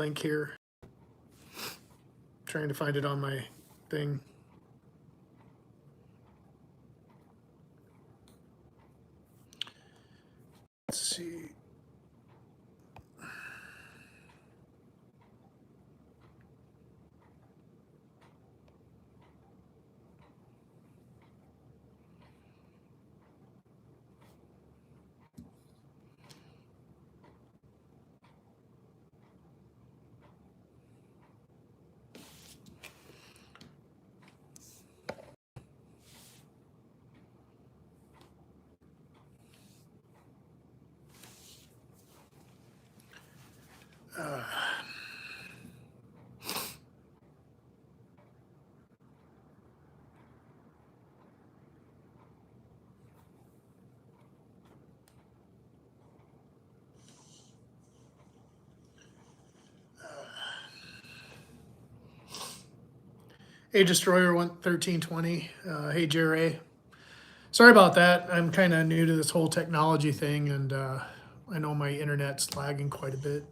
link here. Trying to find it on my thing. Let's see. Hey, Destroyer 1320. Hey, Jerry. Sorry about that. I'm kind of new to this whole technology thing, and I know my internet's lagging quite a bit.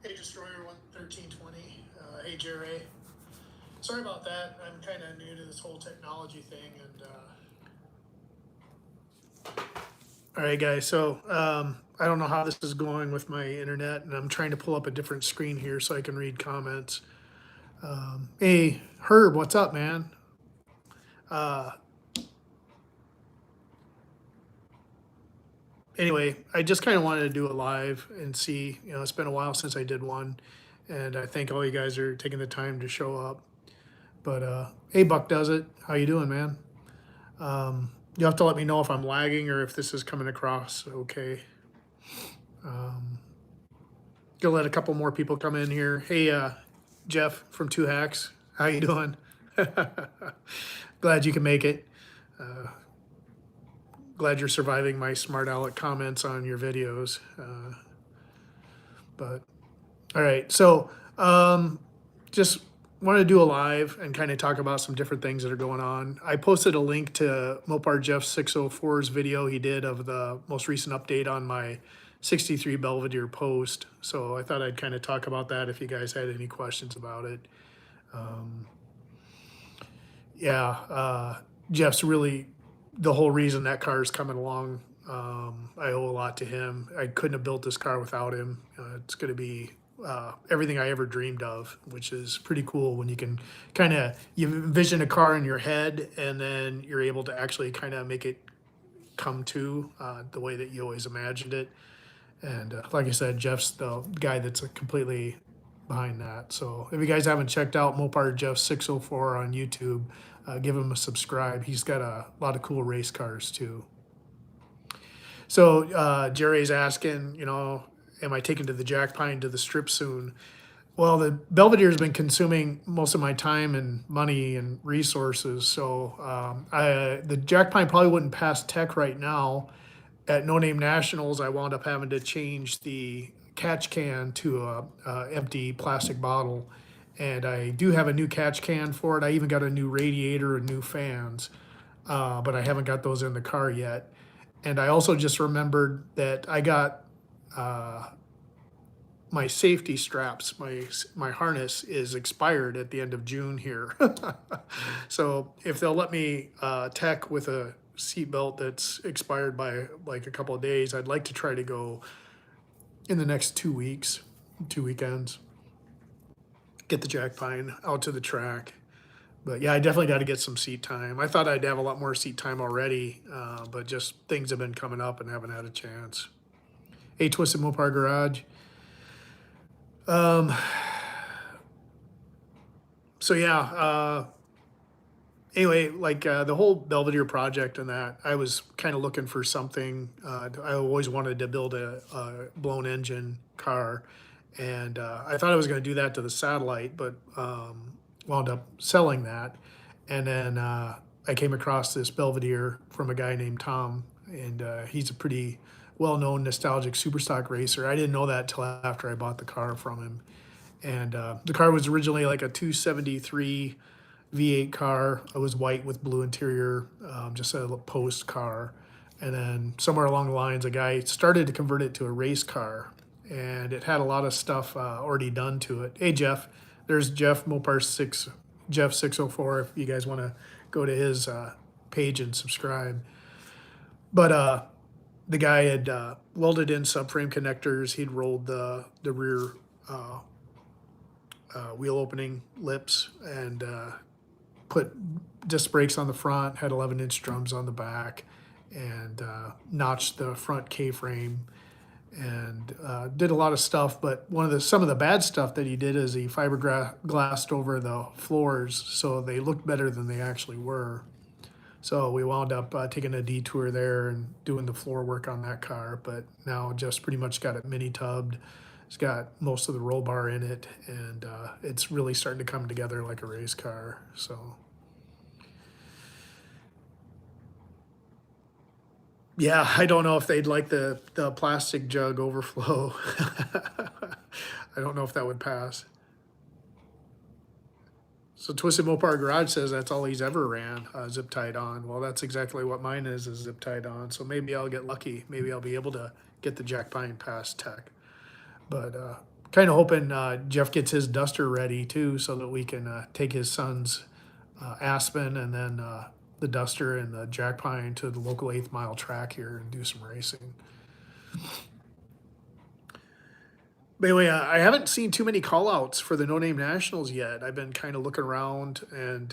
Hey, Destroyer 1320. Hey, Jerry. Sorry about that. I'm kind of new to this whole technology thing, and all right, guys. So I don't know how this is going with my internet, and I'm trying to pull up a different screen here so I can read comments. Hey, Herb, what's up, man? Anyway, I just kind of wanted to do a live and see, it's been a while since I did one, and I thank all you guys are taking the time to show up. But hey, Buck Does It, how you doing, man? You'll have to let me know if I'm lagging or if this is coming across okay. Gonna let a couple more people come in here. Hey, Jeff from Two Hacks, how you doing? Glad you can make it. Glad you're surviving my smart aleck comments on your videos. But all right, so just want to do a live and kind of talk about some different things that are going on. I posted a link to Mopar Jeff 604's video he did of the most recent update on my 63 Belvedere post. So I thought I'd kind of talk about that if you guys had any questions about it. Jeff's really the whole reason that car is coming along. I owe a lot to him. I couldn't have built this car without him. It's going to be everything I ever dreamed of, which is pretty cool when you can you envision a car in your head and then you're able to actually kind of make it come to the way that you always imagined it. And like I said, Jeff's the guy that's completely behind that. So if you guys haven't checked out Mopar Jeff 604 on YouTube, give him a subscribe. He's got a lot of cool race cars too. So Jerry's asking, am I taking to the Jack Pine to the strip soon? Well, the Belvedere has been consuming most of my time and money and resources. So the Jack Pine probably wouldn't pass tech right now. At No Name Nationals, I wound up having to change the catch can to a empty plastic bottle. And I do have a new catch can for it. I even got a new radiator and new fans, but I haven't got those in the car yet. And I also just remembered that I got my safety straps, my harness is expired at the end of June here. So if they'll let me tech with a seatbelt that's expired by like a couple of days, I'd like to try to go in the next 2 weeks, 2 weekends, get the Jack Pine out to the track. But yeah, I definitely got to get some seat time. I thought I'd have a lot more seat time already, but just things have been coming up and haven't had a chance. Hey, Twisted Mopar Garage. So yeah, anyway, like the whole Belvedere project and that, I was kind of looking for something. I always wanted to build a blown engine car, and I thought I was going to do that to the Satellite, but wound up selling that. And then I came across this Belvedere from a guy named Tom, and he's a pretty well-known nostalgic superstock racer. I didn't know that till after I bought the car from him. And the car was originally like a 273 V8 car. It was white with blue interior, just a post car. And then somewhere along the lines, a guy started to convert it to a race car, and it had a lot of stuff already done to it. Hey, Jeff, there's Jeff Mopar 6, Jeff 604. If you guys want to go to his page and subscribe. But the guy had welded in subframe connectors. He'd rolled the rear uh, wheel opening lips and put disc brakes on the front, had 11-inch drums on the back, and notched the front K-frame, and did a lot of stuff. But some of the bad stuff that he did is he fiberglassed over the floors so they looked better than they actually were. So we wound up taking a detour there and doing the floor work on that car. But now just pretty much got it mini tubbed. It's got most of the roll bar in it, and it's really starting to come together like a race car. So yeah, I don't know if they'd like the plastic jug overflow. I don't know if that would pass. So Twisted Mopar Garage says that's all he's ever ran, zip tied on. Well, that's exactly what mine is zip tied on. So maybe I'll get lucky. Maybe I'll be able to get the Jack Pine Pass tech. But kind of hoping Jeff gets his Duster ready too, so that we can take his son's Aspen and then the Duster and the Jack Pine to the local 8th Mile track here and do some racing. But anyway, I haven't seen too many call outs for the No Name Nationals yet. I've been kind of looking around, and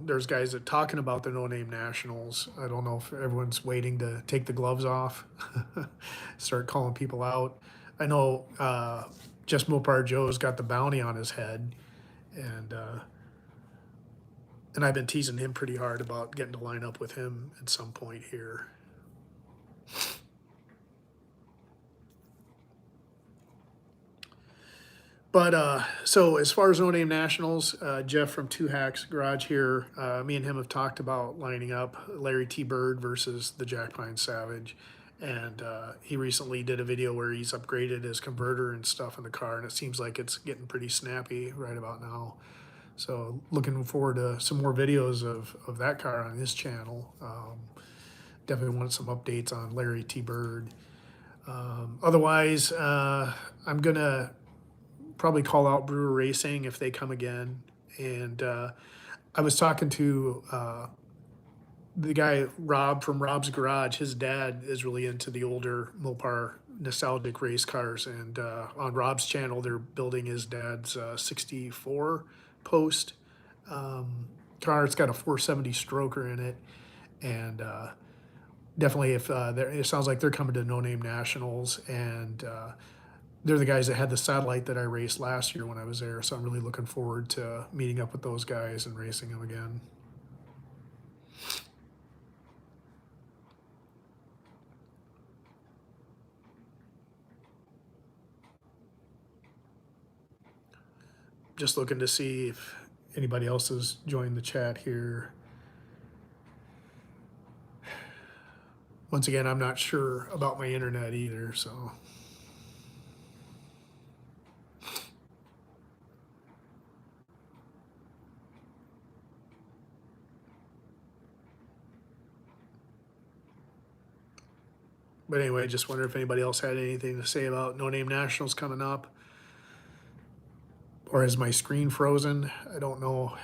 there's guys that talking about the No Name Nationals. I don't know if everyone's waiting to take the gloves off, start calling people out. I know Just Mopar Joe's got the bounty on his head, and I've been teasing him pretty hard about getting to line up with him at some point here. But so as far as No Name Nationals, Jeff from Two Hacks Garage here, me and him have talked about lining up Larry T. Bird versus the Jack Pine Savage. And he recently did a video where he's upgraded his converter and stuff in the car, and it seems like it's getting pretty snappy right about now. So looking forward to some more videos of that car on his channel. Definitely want some updates on Larry T. Bird. Otherwise, I'm going to probably call out Brewer Racing if they come again. And I was talking to the guy, Rob, from Rob's Garage. His dad is really into the older Mopar nostalgic race cars. And on Rob's channel, they're building his dad's 64 Post car. It's got a 470 stroker in it. And definitely if it sounds like they're coming to No Name Nationals, and they're the guys that had the satellite that I raced last year when I was there. So I'm really looking forward to meeting up with those guys and racing them again. Just looking to see if anybody else has joined the chat here. Once again, I'm not sure about my internet either, so. But anyway, just wonder if anybody else had anything to say about No Name Nationals coming up. Or is my screen frozen? I don't know.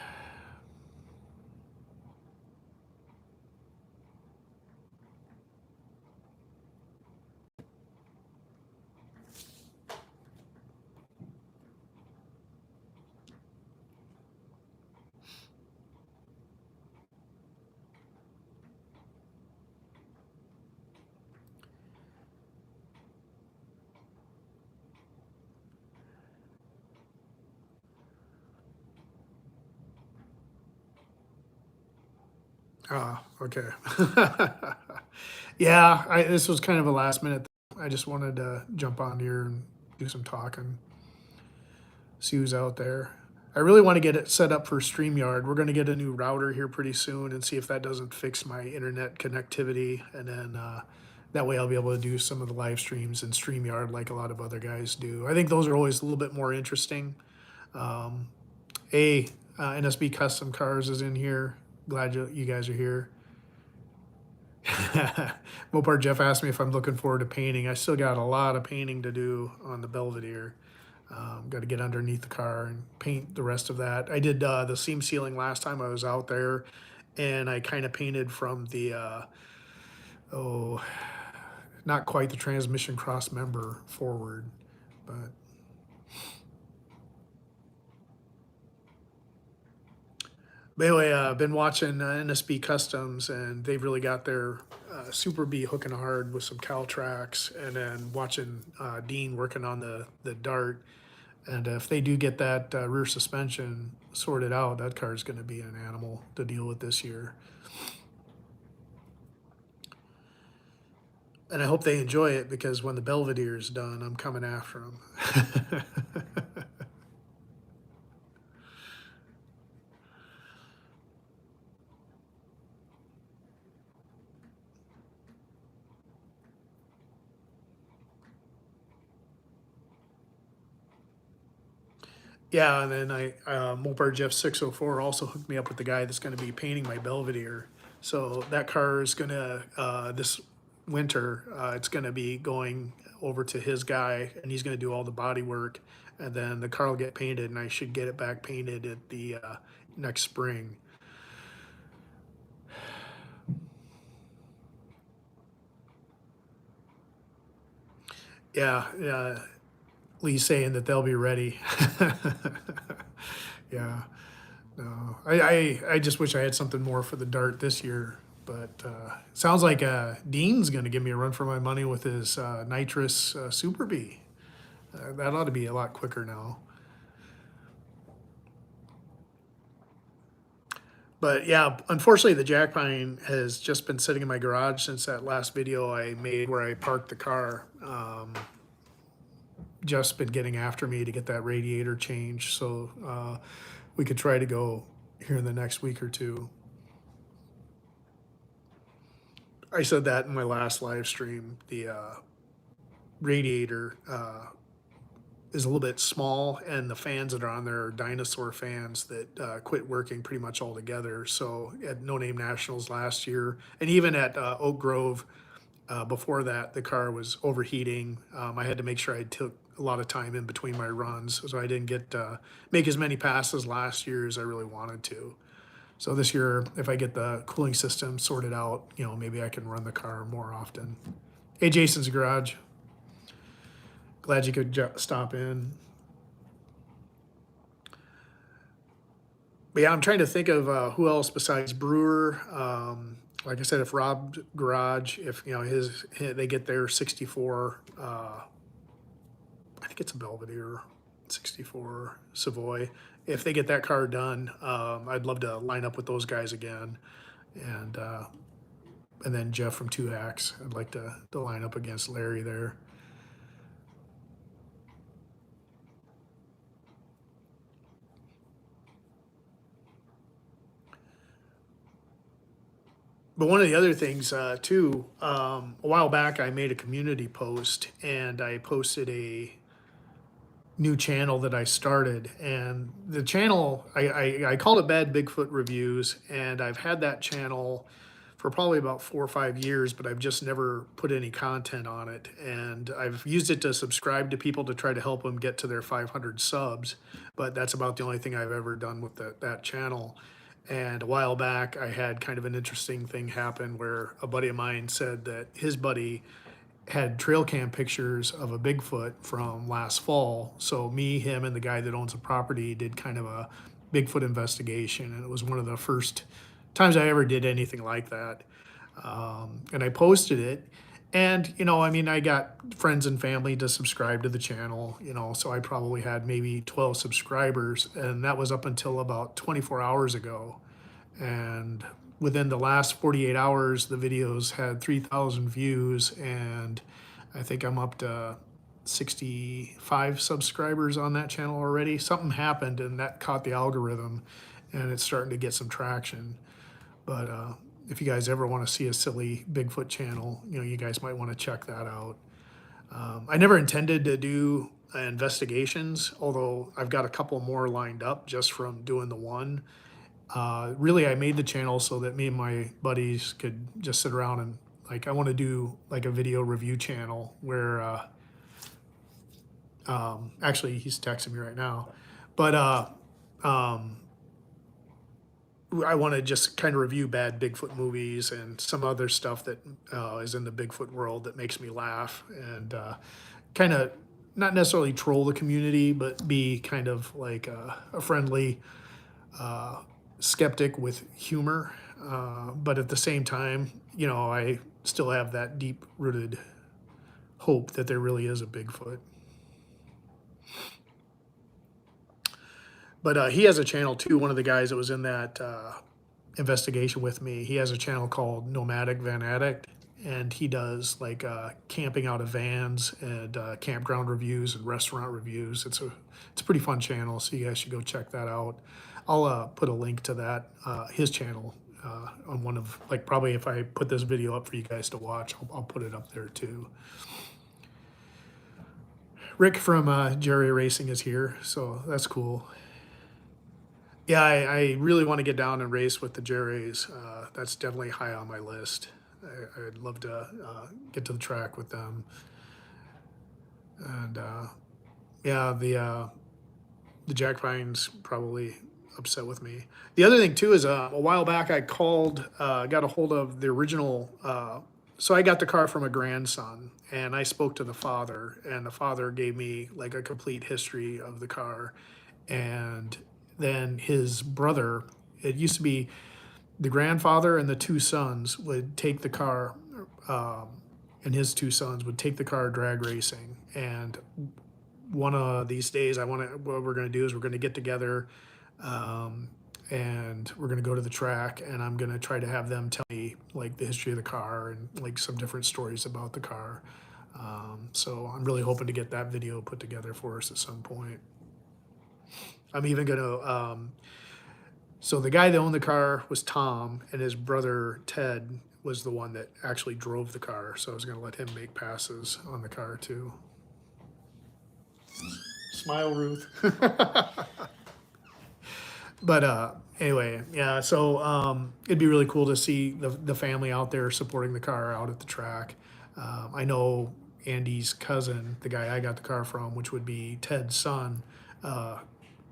Ah, okay. Yeah, this was kind of a last minute. I just wanted to jump on here and do some talking, see who's out there. I really want to get it set up for StreamYard. We're going to get a new router here pretty soon and see if that doesn't fix my internet connectivity. And then that way I'll be able to do some of the live streams in StreamYard like a lot of other guys do. I think those are always a little bit more interesting. NSB Custom Cars is in here. Glad you guys are here. Mopar Jeff asked me if I'm looking forward to painting. I still got a lot of painting to do on the Belvedere. Got to get underneath the car and paint the rest of that. I did the seam sealing last time I was out there, and I kind of painted from the oh, not quite the transmission cross member forward, but anyway, been watching NSB Customs, and they've really got their Super B hooking hard with some cow tracks, and then watching Dean working on the Dart. And if they do get that rear suspension sorted out, that car is going to be an animal to deal with this year. And I hope they enjoy it, because when the Belvedere is done, I'm coming after them. Yeah, and then Mopar Jeff 604 also hooked me up with the guy that's going to be painting my Belvedere. So that car is going to, this winter, it's going to be going over to his guy, and he's going to do all the body work. And then the car will get painted, and I should get it back painted at the next spring. Yeah, yeah. Lee's saying that they'll be ready. Yeah. No, I just wish I had something more for the Dart this year. But sounds like Dean's going to give me a run for my money with his nitrous Super B. That ought to be a lot quicker now. But yeah, unfortunately, the jack pine has just been sitting in my garage since that last video I made where I parked the car. Just been getting after me to get that radiator changed, so we could try to go here in the next week or two. I said that in my last live stream. The radiator is a little bit small, and the fans that are on there are dinosaur fans that quit working pretty much altogether. So at No Name Nationals last year, and even at Oak Grove before that, the car was overheating. I had to make sure I took a lot of time in between my runs, so I didn't get make as many passes last year as I really wanted to. So this year, if I get the cooling system sorted out, maybe I can run the car more often. Hey, Jason's garage. Glad you could stop in. But yeah, I'm trying to think of who else besides Brewer. Like I said, if Rob Garage, if they get their 64, I think it's a Belvedere 64 Savoy. If they get that car done, I'd love to line up with those guys again, and and then Jeff from Two Hacks. I'd like to line up against Larry there. But one of the other things too, a while back I made a community post, and I posted a new channel that I started, and the channel I called it Bad Bigfoot Reviews, and I've had that channel for probably about 4 or 5 years, but I've just never put any content on it, and I've used it to subscribe to people to try to help them get to their 500 subs, but that's about the only thing I've ever done with that channel. And a while back, I had kind of an interesting thing happen where a buddy of mine said that his buddy had trail cam pictures of a Bigfoot from last fall. So me, him, and the guy that owns the property did kind of a Bigfoot investigation, and it was one of the first times I ever did anything like that. And I posted it, and I mean, I got friends and family to subscribe to the channel, so I probably had maybe 12 subscribers, and that was up until about 24 hours ago. And within the last 48 hours, the videos had 3,000 views, and I think I'm up to 65 subscribers on that channel already. Something happened, and that caught the algorithm, and it's starting to get some traction. But if you guys ever want to see a silly Bigfoot channel, you guys might want to check that out. I never intended to do investigations, although I've got a couple more lined up just from doing the one. Really, I made the channel so that me and my buddies could just sit around and like, I want to do like a video review channel where, actually he's texting me right now, but, um, I want to just kind of review bad Bigfoot movies and some other stuff that is in the Bigfoot world that makes me laugh, and kind of not necessarily troll the community, but be kind of like a friendly skeptic with humor. But at the same time, you know, I still have that deep rooted hope that there really is a Bigfoot. But he has a channel too. One of the guys that was in that investigation with me, he has a channel called Nomadic Van Addict, and he does like camping out of vans and campground reviews and restaurant reviews. It's a pretty fun channel, so you guys should go check that out. I'll put a link to that his channel on one of, like, probably if I put this video up for you guys to watch, I'll put it up there too. Rick from Jerry Racing is here, so that's cool. Yeah, I really want to get down and race with the Jerrys. That's definitely high on my list. I'd love to get to the track with them. And yeah, the Jack Pine's probably upset with me. The other thing too is a while back I called, got a hold of the original. So I got the car from a grandson, and I spoke to the father, and the father gave me like a complete history of the car. And then his brother, it used to be the grandfather and the two sons would take the car, and his two sons would take the car drag racing. And one of these days, what we're going to do is we're going to get together, and we're going to go to the track, and I'm going to try to have them tell me like the history of the car and like some different stories about the car. So I'm really hoping to get that video put together for us at some point. I'm even going to, so the guy that owned the car was Tom, and his brother Ted was the one that actually drove the car. So I was going to let him make passes on the car too. Smile, Ruth. But anyway, yeah, so it'd be really cool to see the family out there supporting the car out at the track. I know Andy's cousin, the guy I got the car from, which would be Ted's son,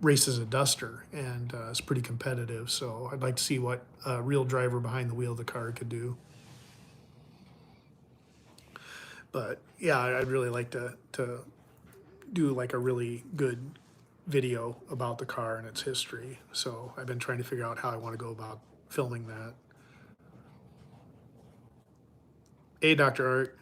races a Duster, and is pretty competitive. So I'd like to see what a real driver behind the wheel of the car could do. But yeah, I'd really like to do like a really good video about the car and its history. So I've been trying to figure out how I want to go about filming that. Hey, Dr. Art.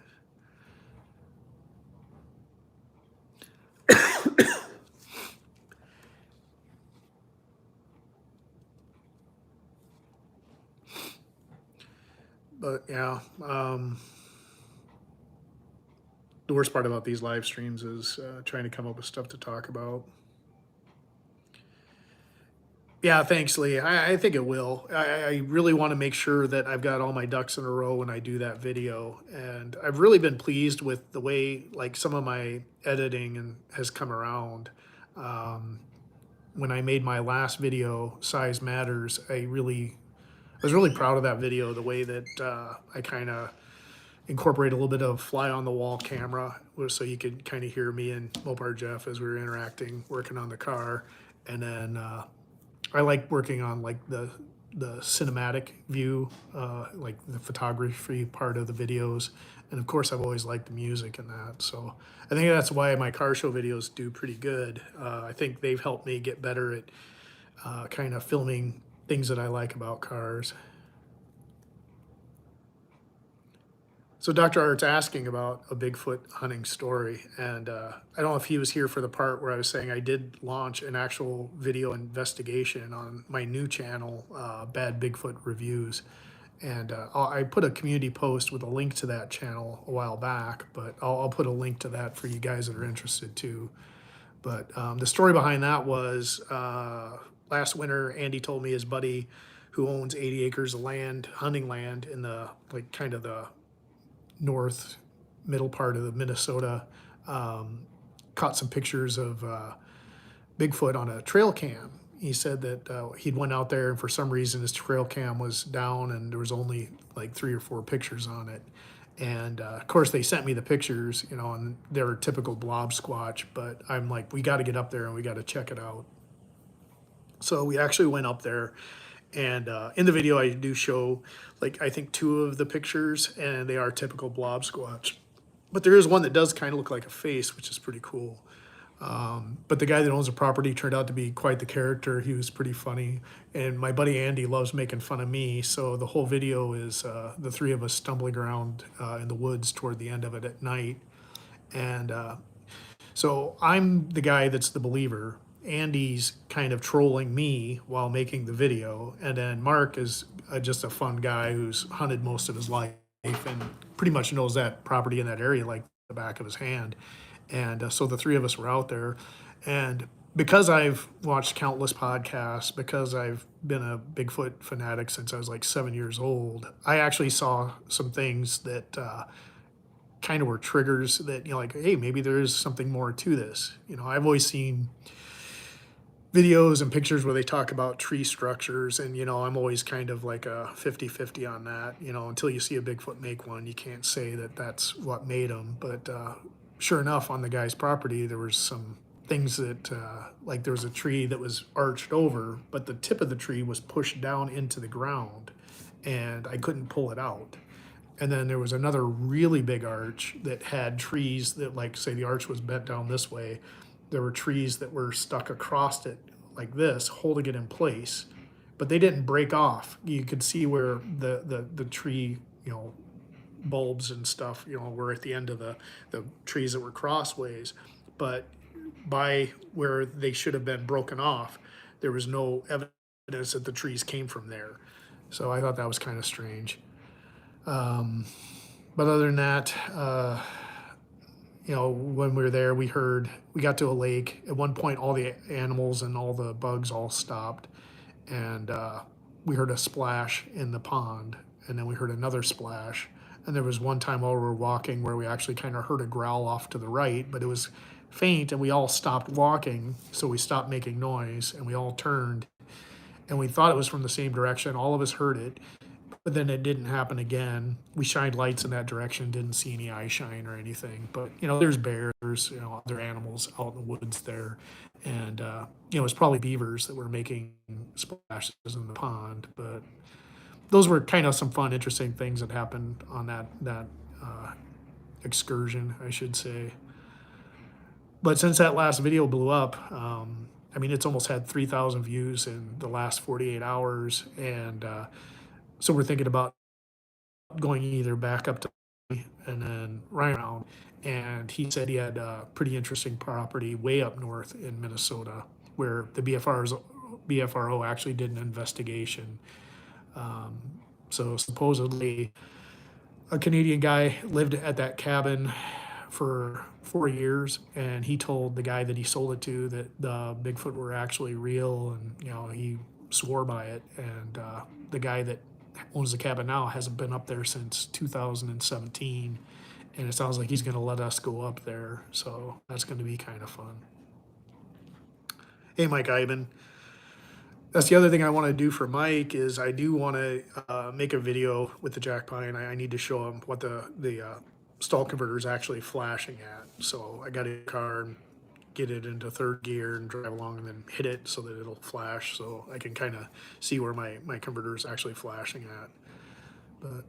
But yeah, the worst part about these live streams is trying to come up with stuff to talk about. Yeah, thanks, Lee. I think it will. I really want to make sure that I've got all my ducks in a row when I do that video. And I've really been pleased with the way like some of my editing has come around. When I made my last video, Size Matters, I was really proud of that video, the way that I kind of incorporate a little bit of fly on the wall camera so you could kind of hear me and Mopar Jeff as we were interacting, working on the car. And then I like working on like the cinematic view, like the photography part of the videos. And of course, I've always liked the music and that. So I think that's why my car show videos do pretty good. I think they've helped me get better at kind of filming things that I like about cars. So Dr. Art's asking about a Bigfoot hunting story, and I don't know if he was here for the part where I was saying I did launch an actual video investigation on my new channel, Bad Bigfoot Reviews, and I put a community post with a link to that channel a while back, but I'll put a link to that for you guys that are interested too. But the story behind that was last winter, Andy told me his buddy who owns 80 acres of land, hunting land in the like kind of the north middle part of the Minnesota, caught some pictures of Bigfoot on a trail cam. he said that he'd went out there and for some reason his trail cam was down and there was only like 3 or 4 pictures on it. And of course, they sent me the pictures, you know, and they were typical blob squatch. But I'm like, we got to get up there and we got to check it out. So we actually went up there, and in the video, I do show like I think 2 of the pictures, and they are typical blob squatch. But there is one that does kind of look like a face, which is pretty cool. But the guy that owns the property turned out to be quite the character. He was pretty funny. And my buddy Andy loves making fun of me. So the whole video is the 3 of us stumbling around in the woods toward the end of it at night. And so I'm the guy that's the believer. Andy's kind of trolling me while making the video. And then Mark is just a fun guy who's hunted most of his life and pretty much knows that property in that area like the back of his hand. And so the 3 of us were out there. And because I've watched countless podcasts, because I've been a Bigfoot fanatic since I was like 7 years old, I actually saw some things that kind of were triggers that, you know, like, hey, maybe there is something more to this. You know, I've always seen videos and pictures where they talk about tree structures, and you know, I'm always kind of like a 50-50 on that. You know, until you see a Bigfoot make one, you can't say that that's what made them. But sure enough, on the guy's property there was some things that like there was a tree that was arched over, but the tip of the tree was pushed down into the ground and I couldn't pull it out. And then there was another really big arch that had trees that, like, say the arch was bent down this way, there were trees that were stuck across it like this, holding it in place, but they didn't break off. You could see where the tree, you know, bulbs and stuff, you know, were at the end of the trees that were crossways. But by where they should have been broken off, there was no evidence that the trees came from there. So I thought that was kind of strange. But other than that, you know, when we were there, we got to a lake. At one point, all the animals and all the bugs all stopped. And we heard a splash in the pond. And then we heard another splash. And there was one time while we were walking where we actually kind of heard a growl off to the right, but it was faint and we all stopped walking. So we stopped making noise and we all turned. And we thought it was from the same direction. All of us heard it. But then it didn't happen again. We shined lights in that direction, didn't see any eye shine or anything. But, you know, there's bears, you know, other animals out in the woods there. And, you know, it's probably beavers that were making splashes in the pond. But those were kind of some fun, interesting things that happened on that excursion, I should say. But since that last video blew up, I mean, it's almost had 3,000 views in the last 48 hours. And, so we're thinking about going either back up to and then right around. And he said he had a pretty interesting property way up north in Minnesota where the BFRO actually did an investigation. So supposedly a Canadian guy lived at that cabin for 4 years, and he told the guy that he sold it to that the Bigfoot were actually real, and you know, he swore by it. And the guy that owns the cabin now hasn't been up there since 2017, and it sounds like he's going to let us go up there, so that's going to be kind of fun. Hey, Mike Iben. That's the other thing I want to do for Mike is I do want to make a video with the jack pine. I need to show him what the stall converter is actually flashing at. So I got a car and get it into third gear and drive along and then hit it so that it'll flash, so I can kind of see where my converter is actually flashing at. But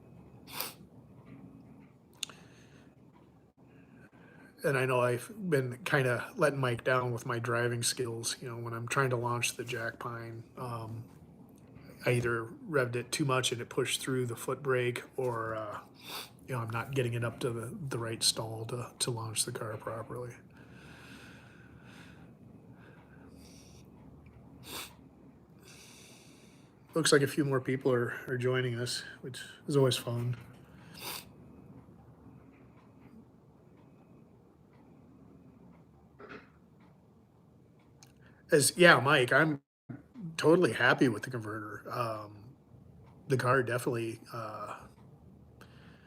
and I know I've been kind of letting Mike down with my driving skills. You know, when I'm trying to launch the jack pine, I either revved it too much and it pushed through the foot brake, or you know, I'm not getting it up to the right stall to launch the car properly. Looks like a few more people are joining us, which is always fun. Yeah, Mike, I'm totally happy with the converter. The car definitely,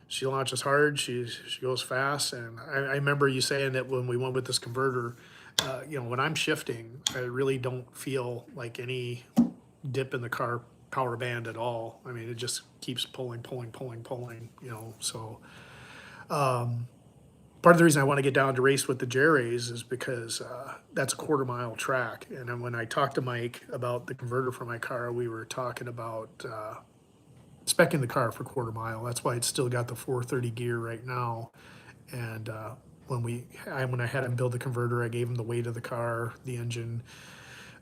she launches hard, she goes fast, and I remember you saying that when we went with this converter, when I'm shifting, I really don't feel like any dip in the car power band at all. I mean, it just keeps pulling, pulling, pulling, pulling, so part of the reason I want to get down to race with the Jerry's is because that's a 1/4 mile track. And then when I talked to Mike about the converter for my car, we were talking about specing the car for 1/4 mile. That's why it's still got the 430 gear right now. And when I had him build the converter, I gave him the weight of the car, the engine,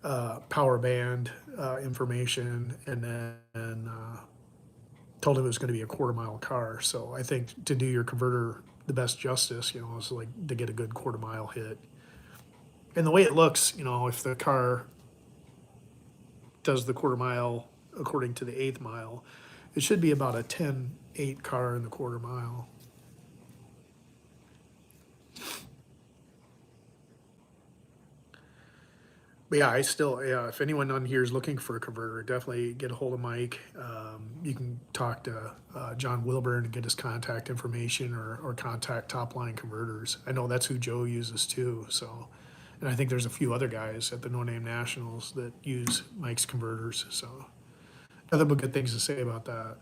power band information, and then told him it was going to be a 1/4 mile car. So I think to do your converter the best justice, is like to get a good 1/4 mile hit. And the way it looks, if the car does the 1/4 mile according to the 1/8 mile, it should be about a 10.8 car in the 1/4 mile. But yeah, if anyone on here is looking for a converter, definitely get a hold of Mike. You can talk to John Wilburn and get his contact information, or contact Top Line Converters. I know that's who Joe uses too. So, and I think there's a few other guys at the No Name Nationals that use Mike's converters. So, nothing but good things to say about that.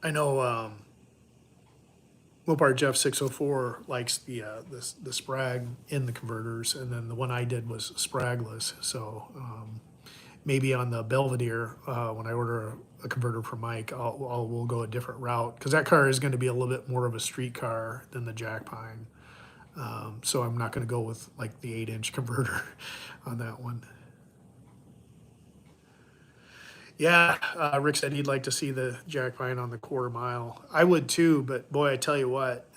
I know Mopar Jeff 604 likes the Sprag in the converters, and then the one I did was Spragless. So maybe on the Belvedere, when I order a converter from Mike, we'll go a different route, because that car is going to be a little bit more of a street car than the Jack Pine. So I'm not going to go with like the 8-inch converter on that one. Yeah, Rick said he'd like to see the Jack Pine on the 1/4 mile. I would too, but boy, I tell you what,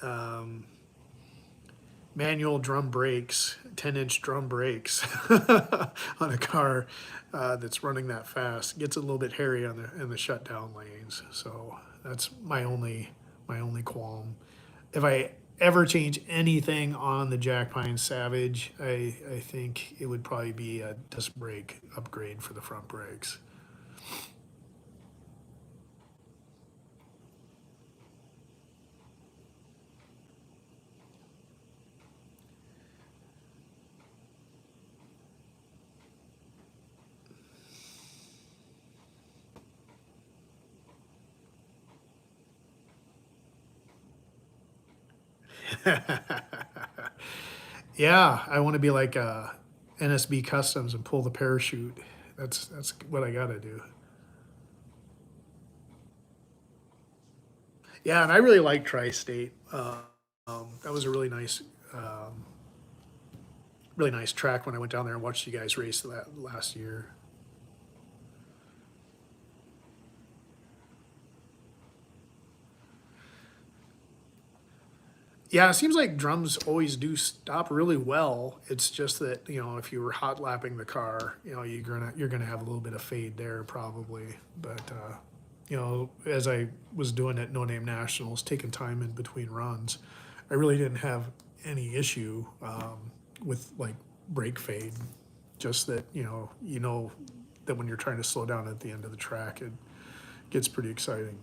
manual drum brakes, 10-inch drum brakes on a car that's running that fast gets a little bit hairy in the shutdown lanes. So that's my only qualm. If I ever change anything on the Jack Pine Savage, I think it would probably be a disc brake upgrade for the front brakes. Yeah, I want to be like NSB Customs and pull the parachute. That's what I got to do. Yeah, and I really like Tri-State. That was a really nice track when I went down there and watched you guys race that last year. Yeah, it seems like drums always do stop really well. It's just that, if you were hot lapping the car, you're gonna have a little bit of fade there probably. But as I was doing at No Name Nationals, taking time in between runs, I really didn't have any issue with like brake fade. Just that that when you're trying to slow down at the end of the track, it gets pretty exciting.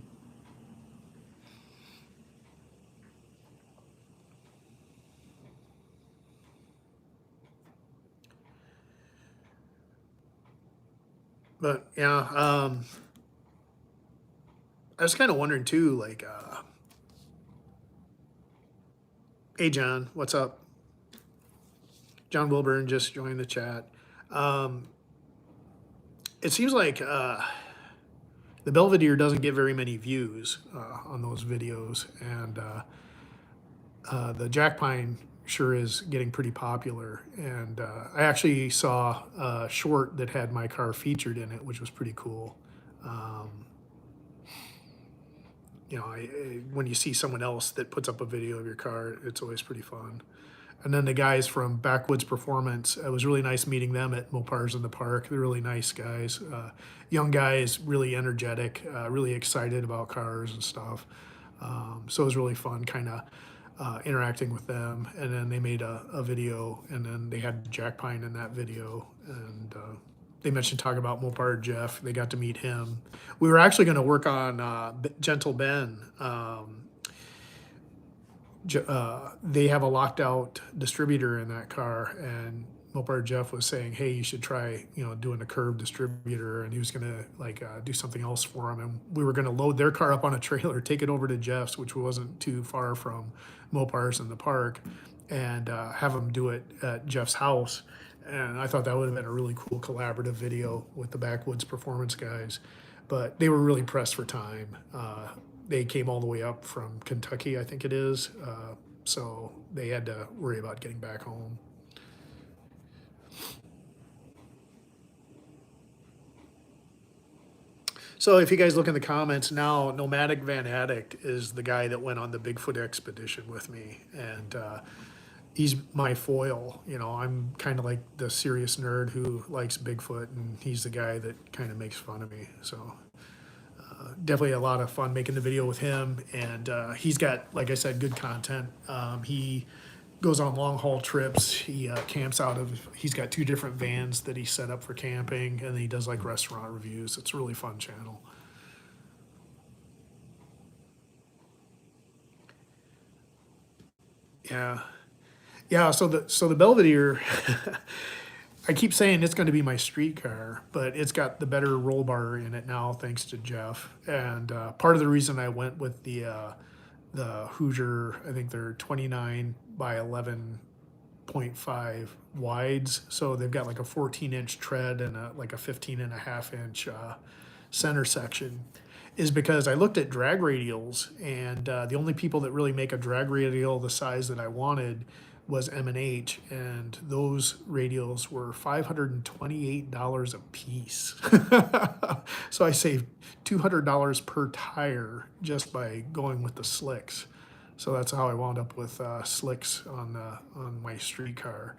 But yeah, I was kind of wondering too, like, hey John, what's up? John Wilburn just joined the chat. It seems like the Belvedere doesn't get very many views on those videos, and the Jack Pine sure is getting pretty popular. And I actually saw a short that had my car featured in it, which was pretty cool. When you see someone else that puts up a video of your car, it's always pretty fun. And then the guys from Backwoods Performance, it was really nice meeting them at Mopars in the Park. They're really nice guys, young guys, really energetic, really excited about cars and stuff. So it was really fun kind of interacting with them. And then they made a video, and then they had Jack Pine in that video. And they mentioned talking about Mopar Jeff. They got to meet him. We were actually going to work on Gentle Ben. they have a locked out distributor in that car, and Mopar Jeff was saying, "Hey, you should try, doing a curved distributor," and he was gonna like do something else for him, and we were gonna load their car up on a trailer, take it over to Jeff's, which wasn't too far from Mopar's in the park, and have him do it at Jeff's house. And I thought that would have been a really cool collaborative video with the Backwoods Performance guys, but they were really pressed for time. They came all the way up from Kentucky, I think it is. So they had to worry about getting back home. So if you guys look in the comments now, Nomadic Van Addict is the guy that went on the Bigfoot expedition with me. And he's my foil. I'm kind of like the serious nerd who likes Bigfoot, and he's the guy that kind of makes fun of me. So definitely a lot of fun making the video with him, and he's got, like I said, good content. He goes on long haul trips. He camps out of. He's got 2 different vans that he set up for camping, and he does like restaurant reviews. It's a really fun channel. Yeah, yeah. So the Belvedere. I keep saying it's going to be my street car, but it's got the better roll bar in it now, thanks to Jeff. And part of the reason I went with the Hoosier, I think they're 29 by 11.5 wides, so they've got like a 14-inch tread and like a 15.5-inch center section, is because I looked at drag radials, and the only people that really make a drag radial the size that I wanted was M&H, and those radials were $528 a piece. So I saved $200 per tire just by going with the slicks. So that's how I wound up with slicks on my street car.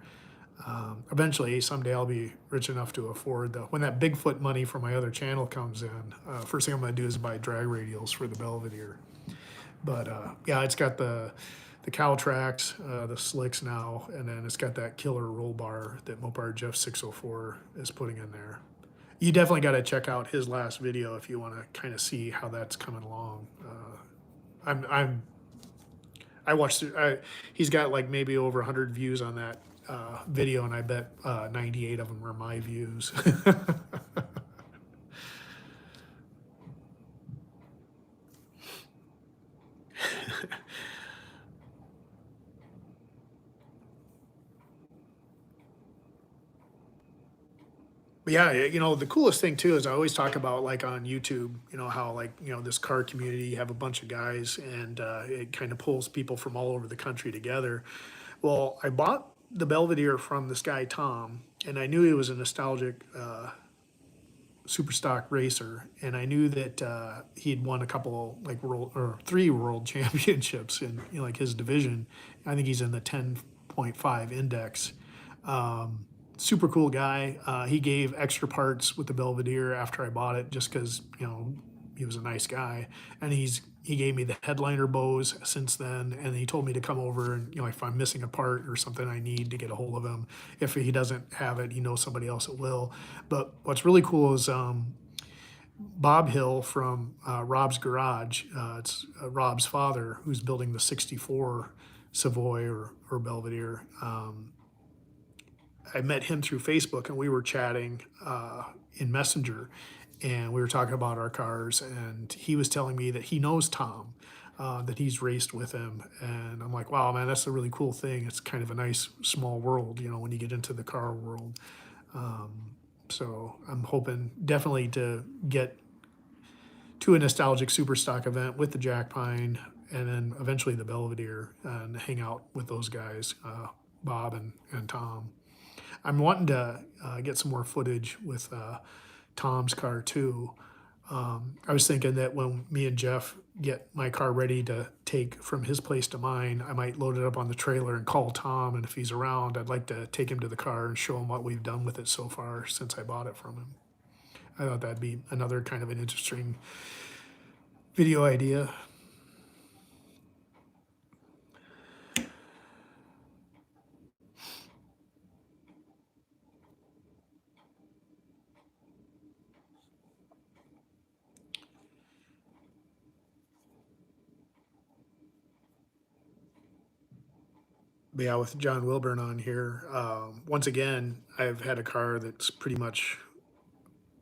Eventually, someday I'll be rich enough to afford when that Bigfoot money from my other channel comes in. First thing I'm going to do is buy drag radials for the Belvedere. But yeah, it's got the cow tracks, the slicks now, and then it's got that killer roll bar that Mopar Jeff 604 is putting in there. You definitely got to check out his last video if you want to kind of see how that's coming along. I watched it. He's got like maybe over 100 views on that video, and I bet 98 of them are my views. But yeah, the coolest thing too is I always talk about like on YouTube, how like, this car community, you have a bunch of guys, and it kind of pulls people from all over the country together. Well, I bought the Belvedere from this guy, Tom, and I knew he was a nostalgic super stock racer, and I knew that he'd won a couple like world or 3 world championships in like his division. I think he's in the 10.5 index. Super cool guy. He gave extra parts with the Belvedere after I bought it, just because he was a nice guy, and he gave me the headliner bows since then, and he told me to come over, and if I'm missing a part or something I need to get a hold of him. If he doesn't have it, he knows somebody else that will. But what's really cool is Bob Hill from Rob's Garage. It's Rob's father who's building the 64 Savoy or Belvedere. I met him through Facebook, and we were chatting in Messenger, and we were talking about our cars, and he was telling me that he knows Tom, that he's raced with him, and I'm like, wow, man, that's a really cool thing. It's kind of a nice small world, when you get into the car world. So I'm hoping definitely to get to a nostalgic super stock event with the Jack Pine, and then eventually the Belvedere, and hang out with those guys, Bob and Tom. I'm wanting to get some more footage with Tom's car too. I was thinking that when me and Jeff get my car ready to take from his place to mine, I might load it up on the trailer and call Tom, and if he's around, I'd like to take him to the car and show him what we've done with it so far since I bought it from him. I thought that'd be another kind of an interesting video idea. But yeah, with John Wilburn on here, once again, I've had a car that's pretty much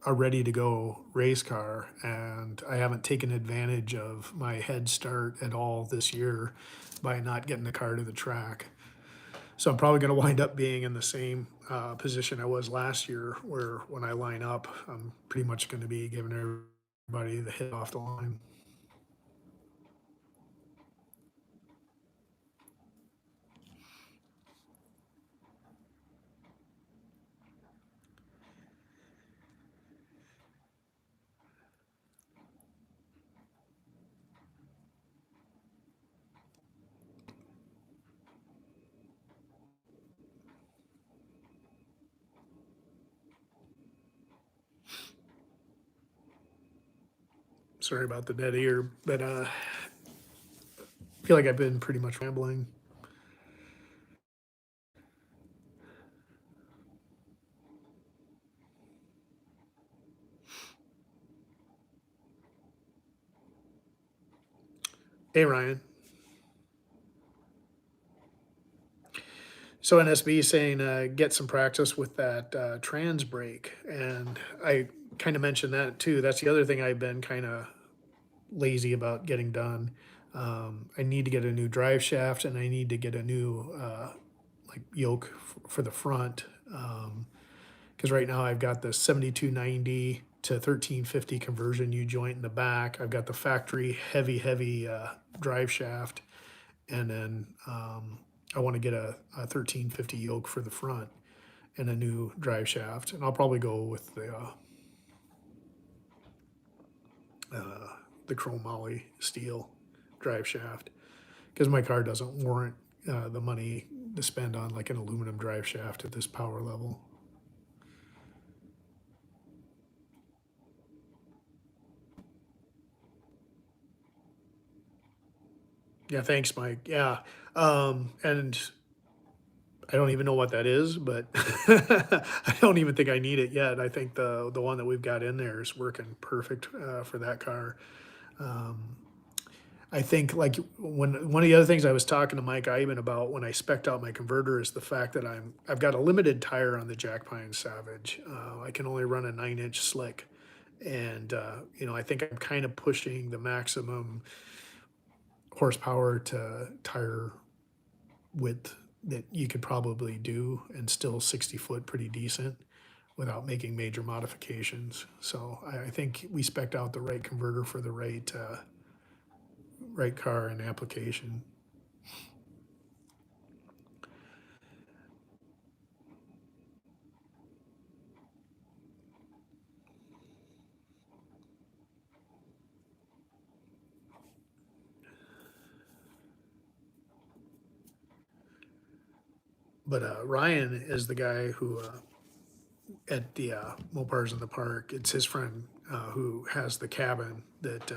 a ready to go race car, and I haven't taken advantage of my head start at all this year by not getting the car to the track. So I'm probably going to wind up being in the same position I was last year, where when I line up, I'm pretty much going to be giving everybody the hit off the line. Sorry about the dead ear, but I feel like I've been pretty much rambling. Hey, Ryan. So NSB saying get some practice with that trans brake, and I kind of mentioned that too. That's the other thing I've been kind of lazy about getting done. I need to get a new drive shaft, and I need to get a new like yoke for the front. Because right now I've got the 7290 to 1350 conversion U joint in the back. I've got the factory heavy drive shaft, and then I want to get a 1350 yoke for the front and a new drive shaft. And I'll probably go with the chrome moly steel drive shaft because my car doesn't warrant the money to spend on like an aluminum drive shaft at this power level. Yeah, thanks, Mike. Yeah, and I don't even know what that is, but I don't even think I need it yet. I think the one that we've got in there is working perfect for that car. Um, I think like when one of the other things I was talking to Mike Iben about when I spec'd out my converter is the fact that I've got a limited tire on the Jack Pine Savage. I can only run a 9-inch slick, and I think I'm kind of pushing the maximum horsepower to tire width that you could probably do and still 60 foot pretty decent without making major modifications. So I think we spec'd out the right converter for the right car and application. But Ryan is the guy who at the Mopars in the Park. It's his friend who has the cabin that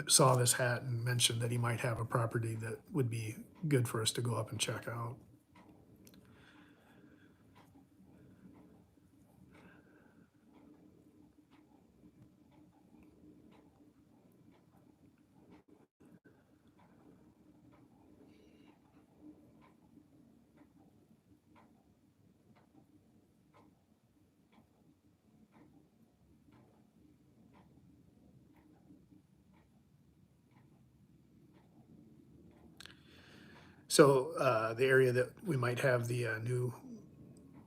saw this hat and mentioned that he might have a property that would be good for us to go up and check out. So the area that we might have the new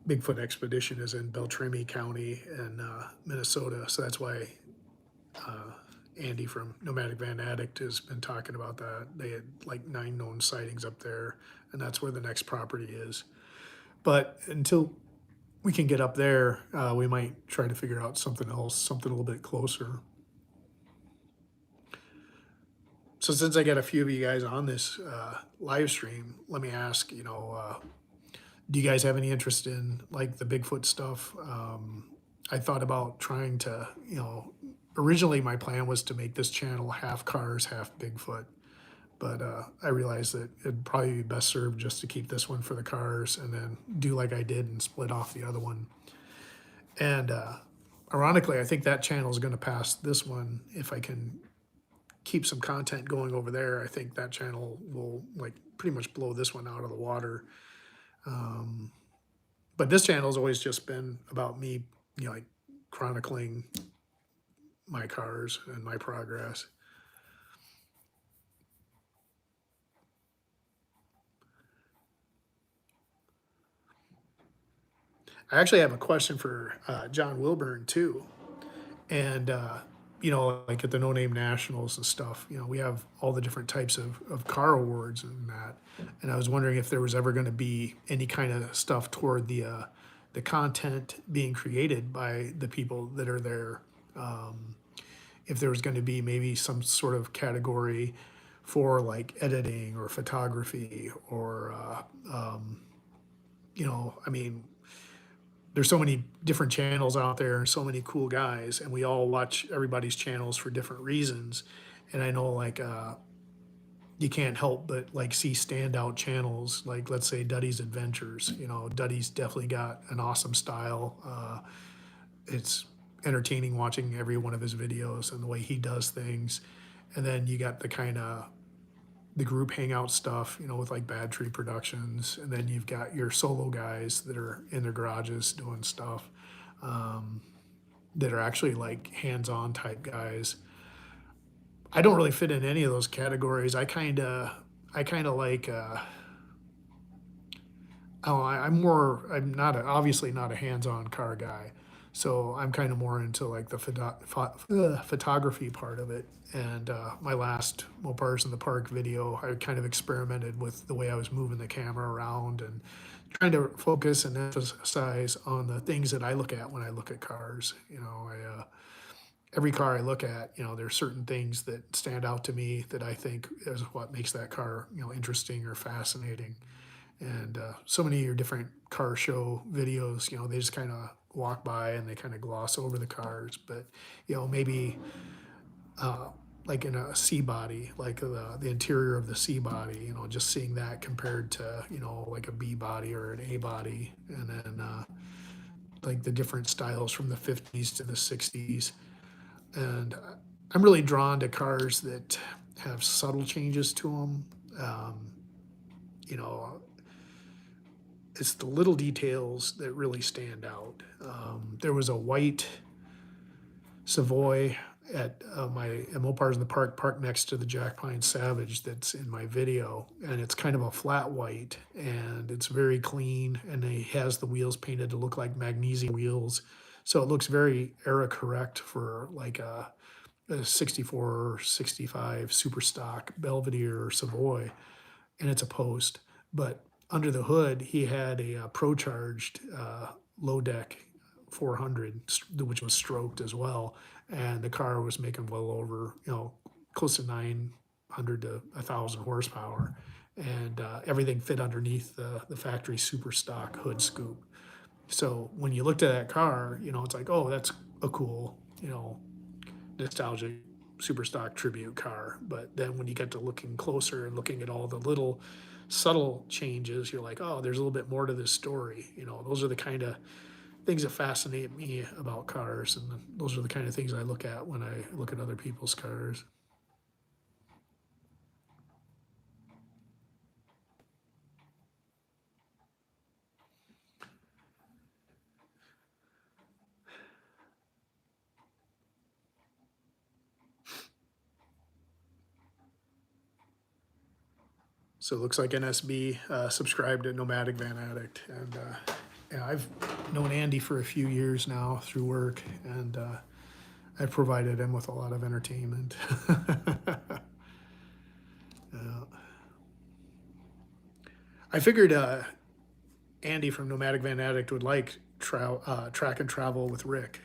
Bigfoot expedition is in Beltrami County in Minnesota. So that's why Andy from Nomadic Van Addict has been talking about that. They had like 9 known sightings up there, and that's where the next property is. But until we can get up there, we might try to figure out something else, something a little bit closer. So since I got a few of you guys on this live stream, let me ask, do you guys have any interest in like the Bigfoot stuff? I thought about trying to, originally my plan was to make this channel half cars, half Bigfoot, but I realized that it'd probably be best served just to keep this one for the cars and then do like I did and split off the other one. And ironically, I think that channel is going to pass this one if I can keep some content going over there, I think that channel will like pretty much blow this one out of the water. Um, but this channel's always just been about me, like chronicling my cars and my progress. I actually have a question for John Wilburn too. And, like at the No Name Nationals and stuff, we have all the different types of car awards and that. And I was wondering if there was ever going to be any kind of stuff toward the content being created by the people that are there. If there was going to be maybe some sort of category for like editing or photography or, I mean, there's so many different channels out there and so many cool guys, and we all watch everybody's channels for different reasons. And I know like you can't help but like see standout channels, like let's say Duddy's Adventures. Duddy's definitely got an awesome style. It's entertaining watching every one of his videos and the way he does things. And then you got the kind of the group hangout stuff, with like Bad Tree Productions, and then you've got your solo guys that are in their garages doing stuff, that are actually like hands-on type guys. I don't really fit in any of those categories. I kind of like, oh, I'm not obviously not a hands-on car guy. So I'm kind of more into like the photography part of it. And my last Mopars in the Park video, I kind of experimented with the way I was moving the camera around and trying to focus and emphasize on the things that I look at when I look at cars. Every car I look at, there's certain things that stand out to me that I think is what makes that car, interesting or fascinating. And so many of your different car show videos, they just kind of walk by and they kind of gloss over the cars. But, maybe like in a C body, like the interior of the C body, just seeing that compared to, like a B body or an A body. And then like the different styles from the 50s to the 60s. And I'm really drawn to cars that have subtle changes to them. You know, it's the little details that really stand out. There was a white Savoy at my Mopars in the Park, parked next to the Jack Pine Savage that's in my video, and it's kind of a flat white, and it's very clean, and it has the wheels painted to look like magnesium wheels, so it looks very era correct for like a 64 or 65 super stock Belvedere or Savoy, and it's a post. But under the hood, he had a pro-charged low deck 400, which was stroked as well, and the car was making well over, close to 900 to 1,000 horsepower, and everything fit underneath the factory super stock hood scoop. So when you looked at that car, it's like, oh, that's a cool, nostalgic super stock tribute car. But then when you get to looking closer and looking at all the little subtle changes, you're like, oh, there's a little bit more to this story. Those are the kind of things that fascinate me about cars, and those are the kind of things I look at when I look at other people's cars. So it looks like NSB subscribed to Nomadic Van Addict, and yeah, I've known Andy for a few years now through work, and I've provided him with a lot of entertainment. uh, I figured Andy from Nomadic Van Addict would like track and travel with Rick,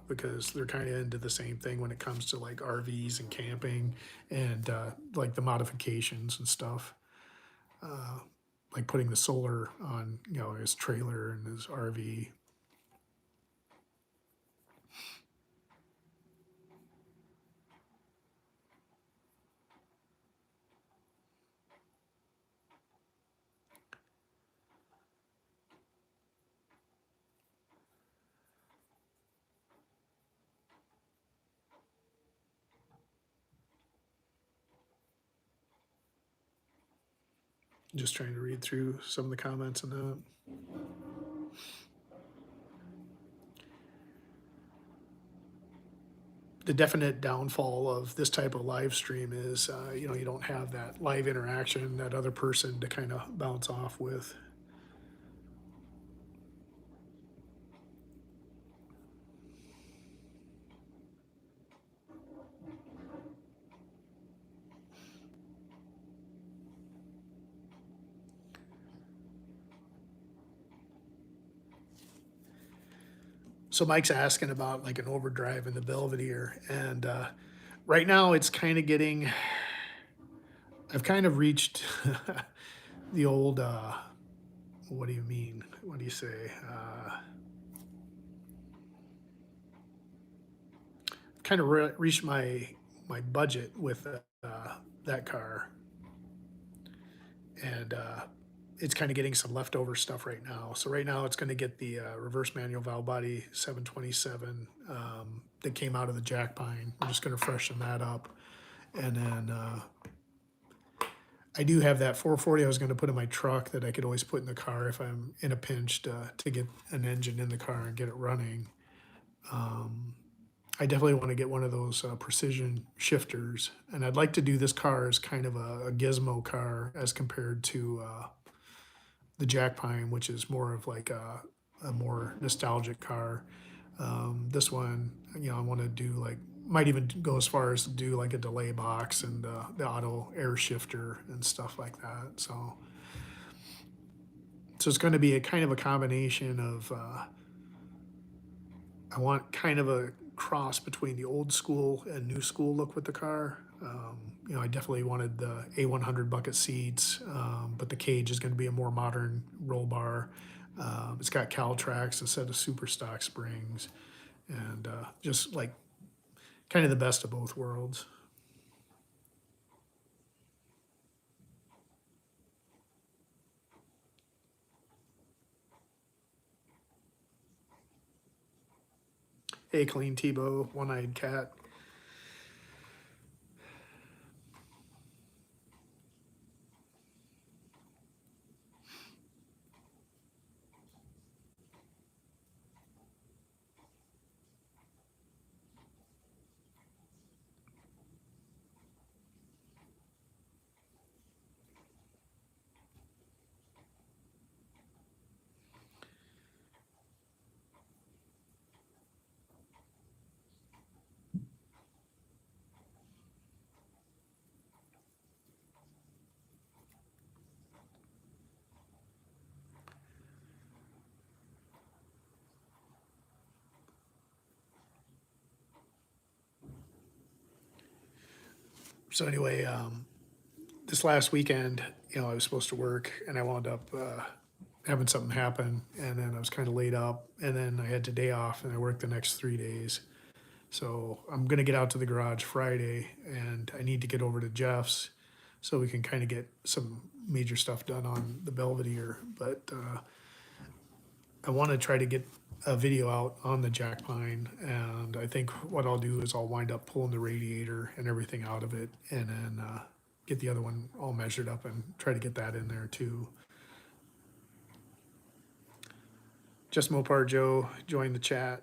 because they're kind of into the same thing when it comes to like RVs and camping and like the modifications and stuff. Like putting the solar on, his trailer and his RV. Just trying to read through some of the comments on that. The definite downfall of this type of live stream is, you don't have that live interaction, that other person to kind of bounce off with. So Mike's asking about like an overdrive in the Belvedere, and right now it's kind of getting. I've kind of reached the old. What do you mean? What do you say? Kind of reached my budget with that car, and it's kind of getting some leftover stuff right now. So right now it's going to get the reverse manual valve body 727 that came out of the jack pine. I'm just going to freshen that up, and then I do have that 440 I was going to put in my truck that I could always put in the car if I'm in a pinch to get an engine in the car and get it running. I definitely want to get one of those precision shifters, and I'd like to do this car as kind of a gizmo car as compared to the Jack Pine, which is more of like a more nostalgic car. This one, I want to do like, might even go as far as to do like a delay box and the auto air shifter and stuff like that. So it's going to be a kind of a combination of. I want kind of a cross between the old school and new school look with the car. I definitely wanted the A100 bucket seats, but the cage is going to be a more modern roll bar. It's got Caltrax instead of super stock springs, and just like kind of the best of both worlds. Hey, Clean Tebow, One-Eyed Cat. So anyway, this last weekend, I was supposed to work, and I wound up having something happen, and then I was kind of laid up, and then I had the day off, and I worked the next 3 days. So I'm gonna get out to the garage Friday, and I need to get over to Jeff's, so we can kind of get some major stuff done on the Belvedere. But I want to try to get a video out on the jack pine, and I think what I'll do is I'll wind up pulling the radiator and everything out of it, and then get the other one all measured up and try to get that in there too. Just Mopar Joe joined the chat.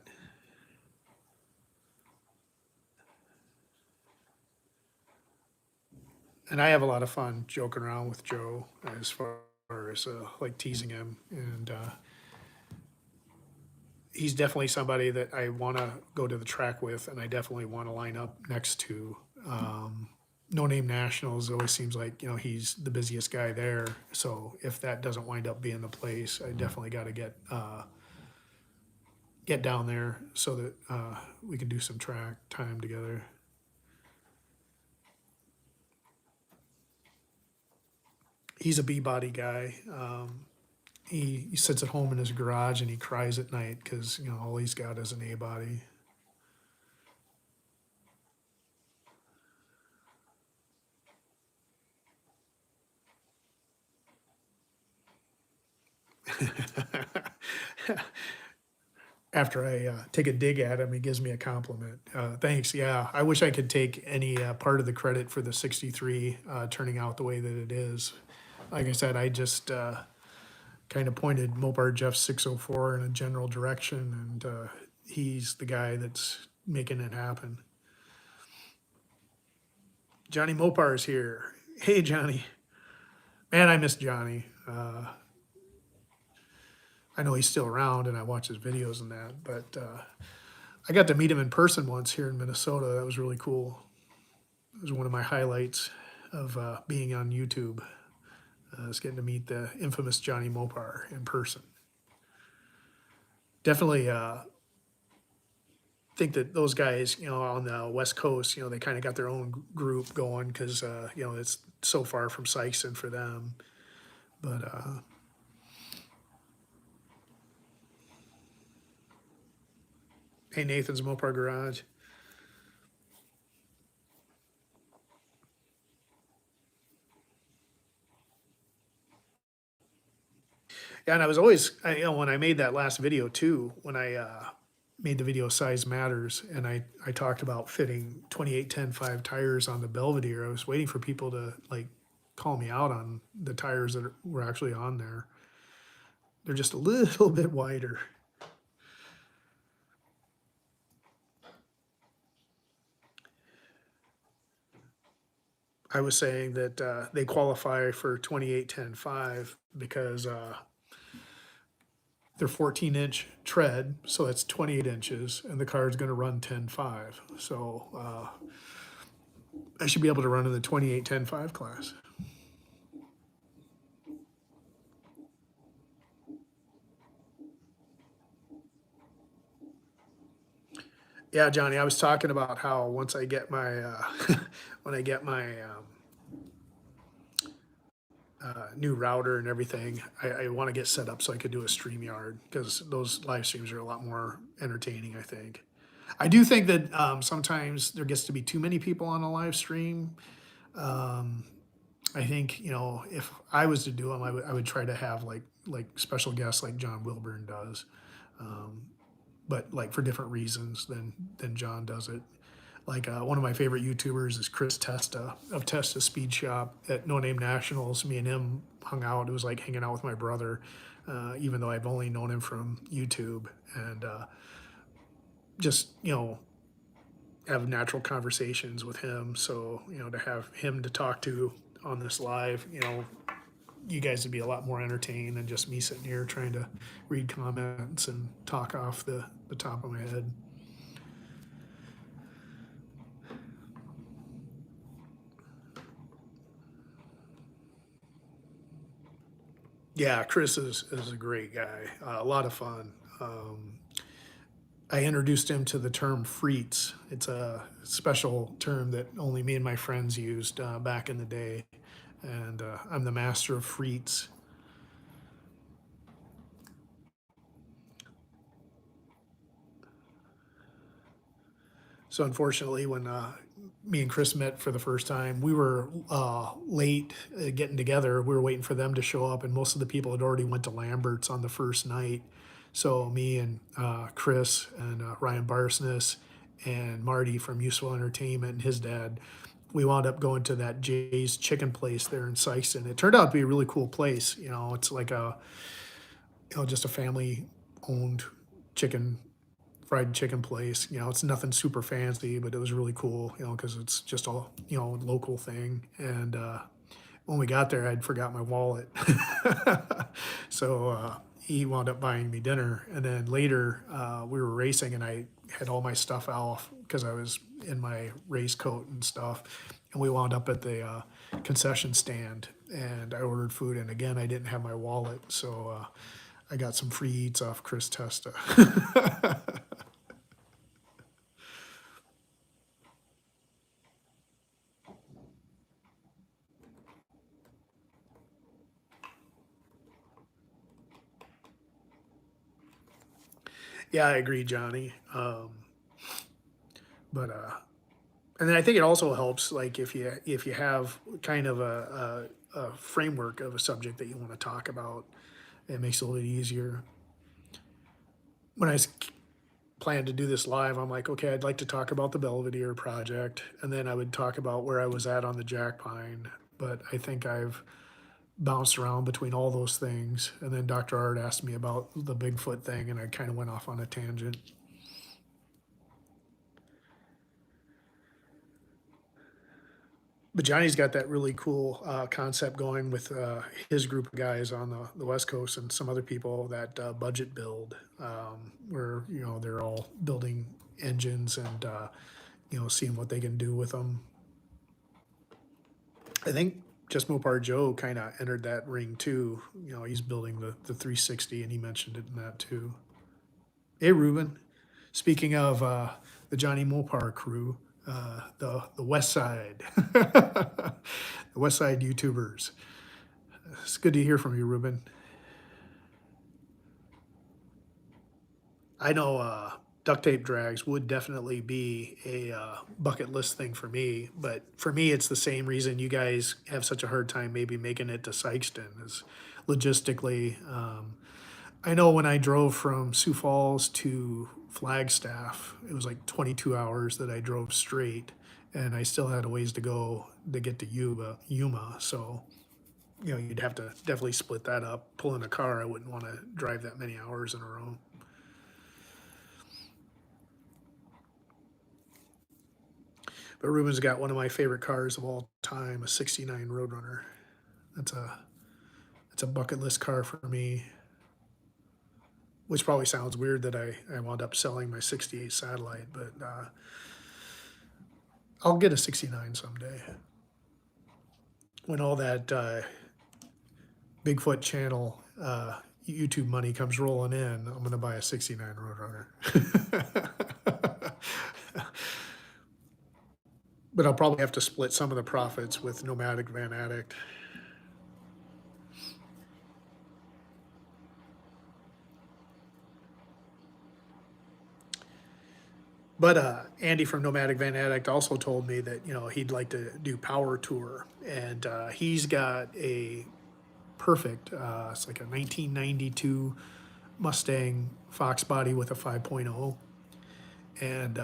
And I have a lot of fun joking around with Joe as far as like teasing him, and he's definitely somebody that I want to go to the track with, and I definitely want to line up next to. No Name Nationals always seems like he's the busiest guy there. So if that doesn't wind up being the place, I definitely got to get down there so that we can do some track time together. He's a B-body guy. He sits at home in his garage and he cries at night because all he's got is an A-body. After I take a dig at him, he gives me a compliment. Thanks. Yeah, I wish I could take any part of the credit for the 63 turning out the way that it is. like I said, I just kind of pointed Mopar Jeff 604 in a general direction, and he's the guy that's making it happen. Johnny Mopar is here. Hey, Johnny. Man, I miss Johnny. I know he's still around, and I watch his videos and that, but I got to meet him in person once here in Minnesota. That was really cool. It was one of my highlights of being on YouTube. Is getting to meet the infamous Johnny Mopar in person. Definitely think that those guys, on the West Coast, they kind of got their own group going because, it's so far from Sykeston for them. But hey, Nathan's Mopar Garage. Yeah, and I was always, when I made that last video too, when I made the video Size Matters, and I talked about fitting 28-10-5 tires on the Belvedere, I was waiting for people to like call me out on the tires that were actually on there. They're just a little bit wider. I was saying that they qualify for 28-10-5 because they're 14-inch tread, so that's 28 inches, and the car is going to run 10-5. So I should be able to run in the 28-10-5 class. Yeah, Johnny, I was talking about how once I get my when I get my new router and everything, I want to get set up so I could do a StreamYard because those live streams are a lot more entertaining, I think. I do think that sometimes there gets to be too many people on a live stream. I think, if I was to do them, I would try to have like special guests like John Wilburn does, but like for different reasons than John does it. Like one of my favorite YouTubers is Chris Testa of Testa Speed Shop at No Name Nationals. Me and him hung out. It was like hanging out with my brother, even though I've only known him from YouTube, and just have natural conversations with him. So to have him to talk to on this live, you guys would be a lot more entertained than just me sitting here trying to read comments and talk off the top of my head. Yeah, Chris is a great guy. A lot of fun. I introduced him to the term freets. It's a special term that only me and my friends used back in the day. And I'm the master of freets. So unfortunately, when me and Chris met for the first time, we were late getting together. We were waiting for them to show up, and most of the people had already went to Lambert's on the first night. So me and Chris and Ryan Barsness and Marty from Useful Entertainment and his dad, we wound up going to that Jay's Chicken place there in Sykeston. It turned out to be a really cool place. It's like just a family owned chicken fried chicken place. It's nothing super fancy, but it was really cool, because it's just a, local thing. And when we got there, I'd forgot my wallet. So he wound up buying me dinner. And then later we were racing and I had all my stuff off because I was in my race coat and stuff. And we wound up at the concession stand and I ordered food. And again, I didn't have my wallet. So I got some free eats off Chris Testa. Yeah, I agree, Johnny. But and then I think it also helps, like if you have kind of a framework of a subject that you want to talk about, it makes it a little easier. When I planned to do this live, I'm like, okay, I'd like to talk about the Belvedere project, and then I would talk about where I was at on the Jack Pine. But I think I've bounced around between all those things. And then Dr. Art asked me about the Bigfoot thing, and I kind of went off on a tangent. But Johnny's got that really cool concept going with his group of guys on the West Coast and some other people, that budget build, where they're all building engines and seeing what they can do with them. I think Just Mopar Joe kind of entered that ring too. He's building the 360, and he mentioned it in that too. Hey, Ruben. Speaking of the Johnny Mopar crew, the West Side, the West Side YouTubers. It's good to hear from you, Ruben. I know duct tape drags would definitely be a bucket list thing for me, but for me, it's the same reason you guys have such a hard time maybe making it to Sykeston, is logistically. I know when I drove from Sioux Falls to Flagstaff, it was like 22 hours that I drove straight, and I still had a ways to go to get to Yuma. So, you'd have to definitely split that up. Pulling a car, I wouldn't want to drive that many hours in a row. But Ruben's got one of my favorite cars of all time, a '69 Roadrunner. That's a bucket list car for me. Which probably sounds weird that I wound up selling my '68 Satellite, but I'll get a '69 someday. When all that Bigfoot channel YouTube money comes rolling in, I'm going to buy a '69 Roadrunner. But I'll probably have to split some of the profits with Nomadic Van Addict. But Andy from Nomadic Van Addict also told me that he'd like to do Power Tour, and he's got a perfect. It's like a 1992 Mustang Fox body with a 5.0, and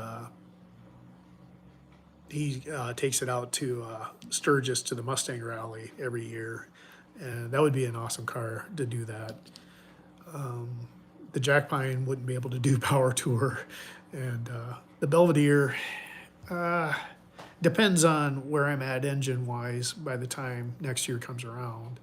he takes it out to Sturgis to the Mustang Rally every year, and that would be an awesome car to do that. The Jack Pine wouldn't be able to do Power Tour, and the Belvedere depends on where I'm at engine wise by the time next year comes around.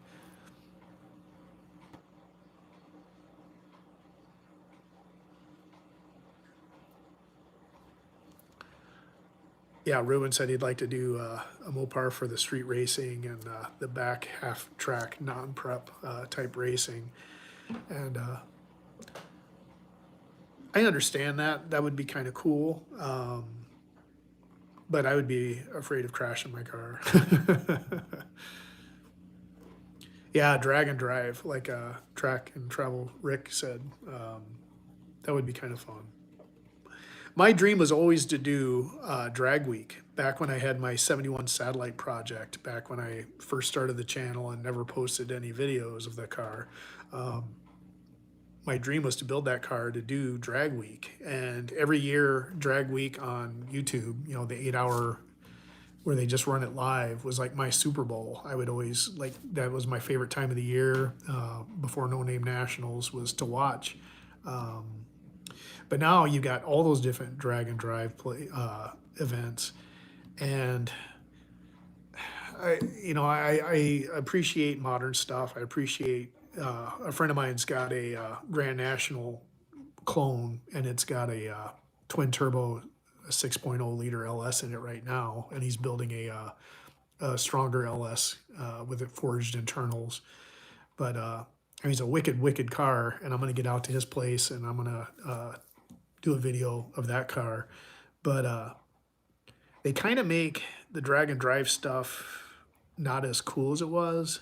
Yeah, Ruben said he'd like to do a Mopar for the street racing and the back half track non-prep type racing. And I understand that. That would be kind of cool. But I would be afraid of crashing my car. Yeah, drag and drive, like Track and Travel Rick said. That would be kind of fun. My dream was always to do Drag Week back when I had my '71 satellite project, back when I first started the channel and never posted any videos of the car. My dream was to build that car to do Drag Week. And every year, Drag Week on YouTube, the 8 hour where they just run it live, was like my Super Bowl. I would always, like, that was my favorite time of the year before No Name Nationals, was to watch. But now you got all those different drag and drive events, and I appreciate modern stuff. I appreciate a friend of mine's got a Grand National clone, and it's got a twin turbo, a 6.0 liter LS in it right now, and he's building a stronger LS with it forged internals. But it's a wicked car, and I'm gonna get out to his place and I'm gonna do a video of that car. But they kind of make the drag and drive stuff not as cool as it was,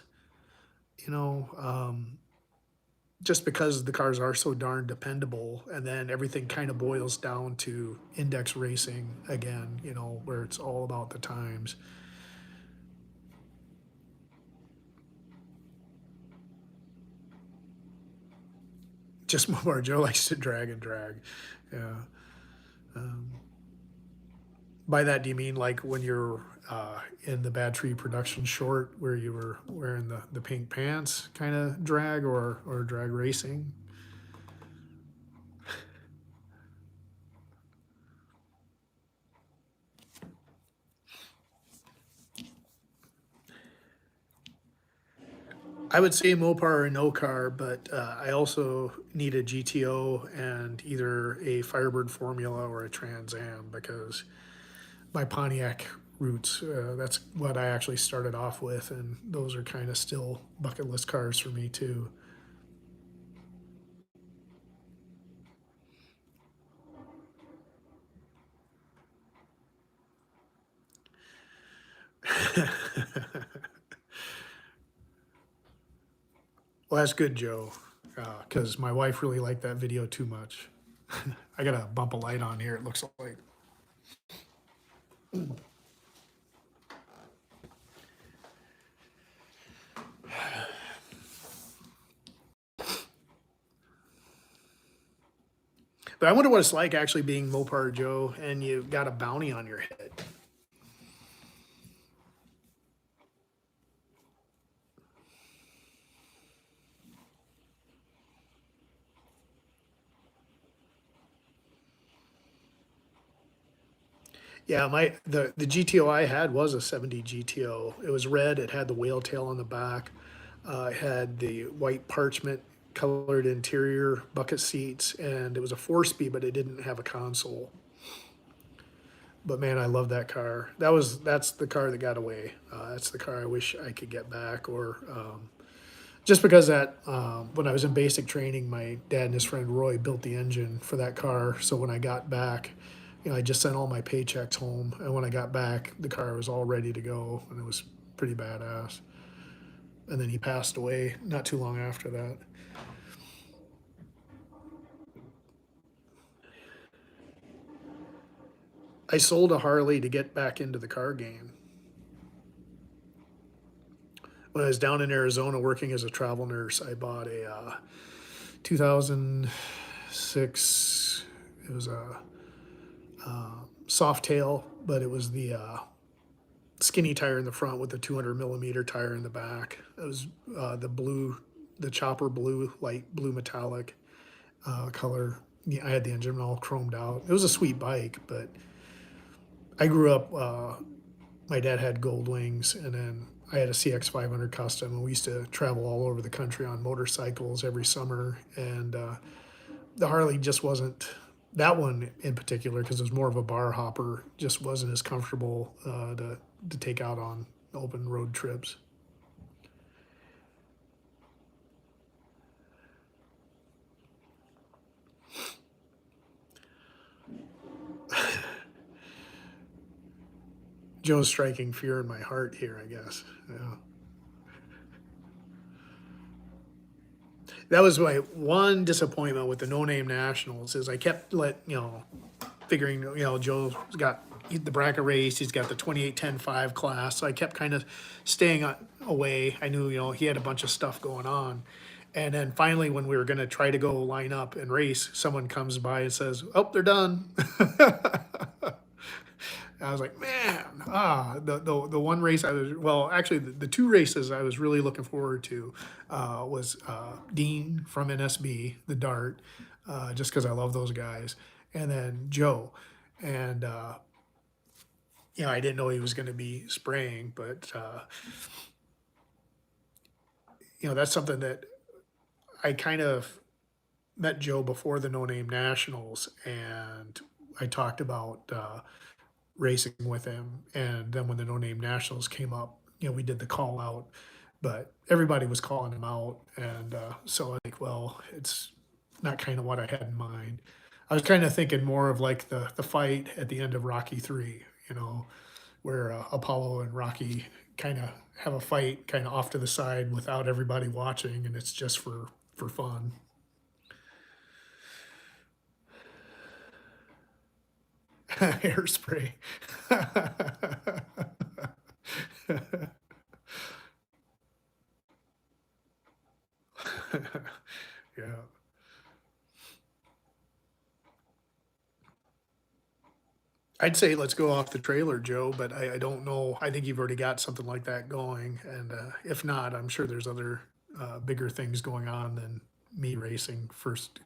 just because the cars are so darn dependable, and then everything kind of boils down to index racing again, where it's all about the times. Just more Joe likes to drag and drag. Yeah. By that, do you mean like when you're in the Bad Tree production short where you were wearing the pink pants kind of drag or drag racing? I would say Mopar or no car, but I also need a GTO and either a Firebird Formula or a Trans Am because my Pontiac roots, that's what I actually started off with, and those are kind of still bucket list cars for me too. Well, that's good, Joe, because my wife really liked that video too much. I got to bump a light on here, it looks like. But I wonder what it's like actually being Mopar Joe and you got a bounty on your head. Yeah, the GTO I had was a 70 GTO. It was red. It had the whale tail on the back. It had the white parchment colored interior, bucket seats, and it was a four-speed, but it didn't have a console. But man, I love that car. That's the car that got away. That's the car I wish I could get back, or just because that when I was in basic training, my dad and his friend Roy built the engine for that car. So when I got back, I just sent all my paychecks home, and when I got back, the car was all ready to go, and it was pretty badass. And then he passed away not too long after that. I sold a Harley to get back into the car game. When I was down in Arizona working as a travel nurse, I bought a 2006. It was a soft tail, but it was the skinny tire in the front with the 200 millimeter tire in the back. It was the blue, the chopper blue, light blue metallic color. Yeah, I had the engine all chromed out. It was a sweet bike, but I grew up. My dad had Gold Wings, and then I had a CX 500 custom, and we used to travel all over the country on motorcycles every summer. And the Harley just wasn't that one in particular because it was more of a bar hopper. Just wasn't as comfortable to take out on open road trips. Joe's striking fear in my heart here, I guess. Yeah. That was my one disappointment with the No Name Nationals is I kept figuring Joe's got the bracket race, he's got the 28-10-5 class, so I kept kind of staying away. I knew he had a bunch of stuff going on, and then finally when we were going to try to go line up and race, someone comes by and says, "Oh, they're done." I was like, man, the one race I was, well, actually, the two races I was really looking forward to was Dean from NSB, the Dart, just because I love those guys, and then Joe. And, I didn't know he was going to be spraying, but, that's something that I kind of met Joe before the No Name Nationals, and I talked about racing with him. And then when the No Name Nationals came up, we did the call out, but everybody was calling him out. And so I think, well, it's not kind of what I had in mind. I was kind of thinking more of like the fight at the end of Rocky 3, where Apollo and Rocky kind of have a fight kind of off to the side without everybody watching, and it's just for fun. Hairspray. Yeah. I'd say let's go off the trailer, Joe, but I don't know. I think you've already got something like that going, and if not, I'm sure there's other bigger things going on than me racing first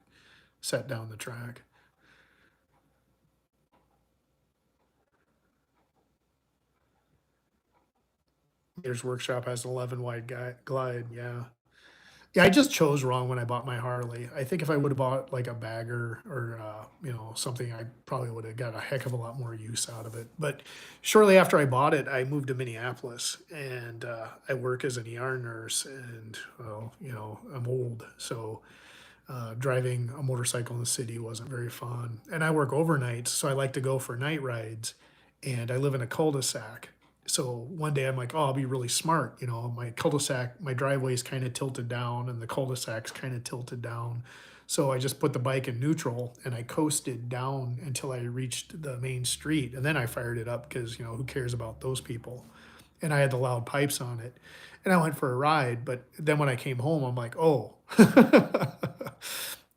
set down the track. There's Workshop has an 11 wide glide, yeah. Yeah, I just chose wrong when I bought my Harley. I think if I would have bought like a bagger or something, I probably would have got a heck of a lot more use out of it. But shortly after I bought it, I moved to Minneapolis, and I work as an ER nurse, and well, I'm old, so driving a motorcycle in the city wasn't very fun. And I work overnights, so I like to go for night rides. And I live in a cul-de-sac. So one day I'm like, oh, I'll be really smart. My cul-de-sac, my driveway is kind of tilted down and the cul-de-sac's kind of tilted down. So I just put the bike in neutral and I coasted down until I reached the main street. And then I fired it up because, who cares about those people? And I had the loud pipes on it. And I went for a ride. But then when I came home, I'm like, oh,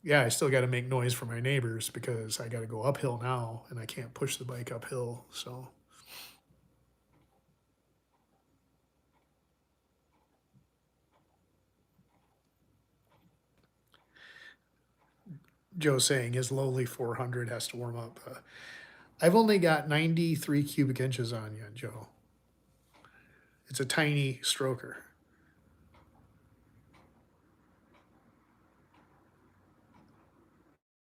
yeah, I still got to make noise for my neighbors because I got to go uphill now and I can't push the bike uphill. So Joe's saying his lowly 400 has to warm up. I've only got 93 cubic inches on you, Joe. It's a tiny stroker.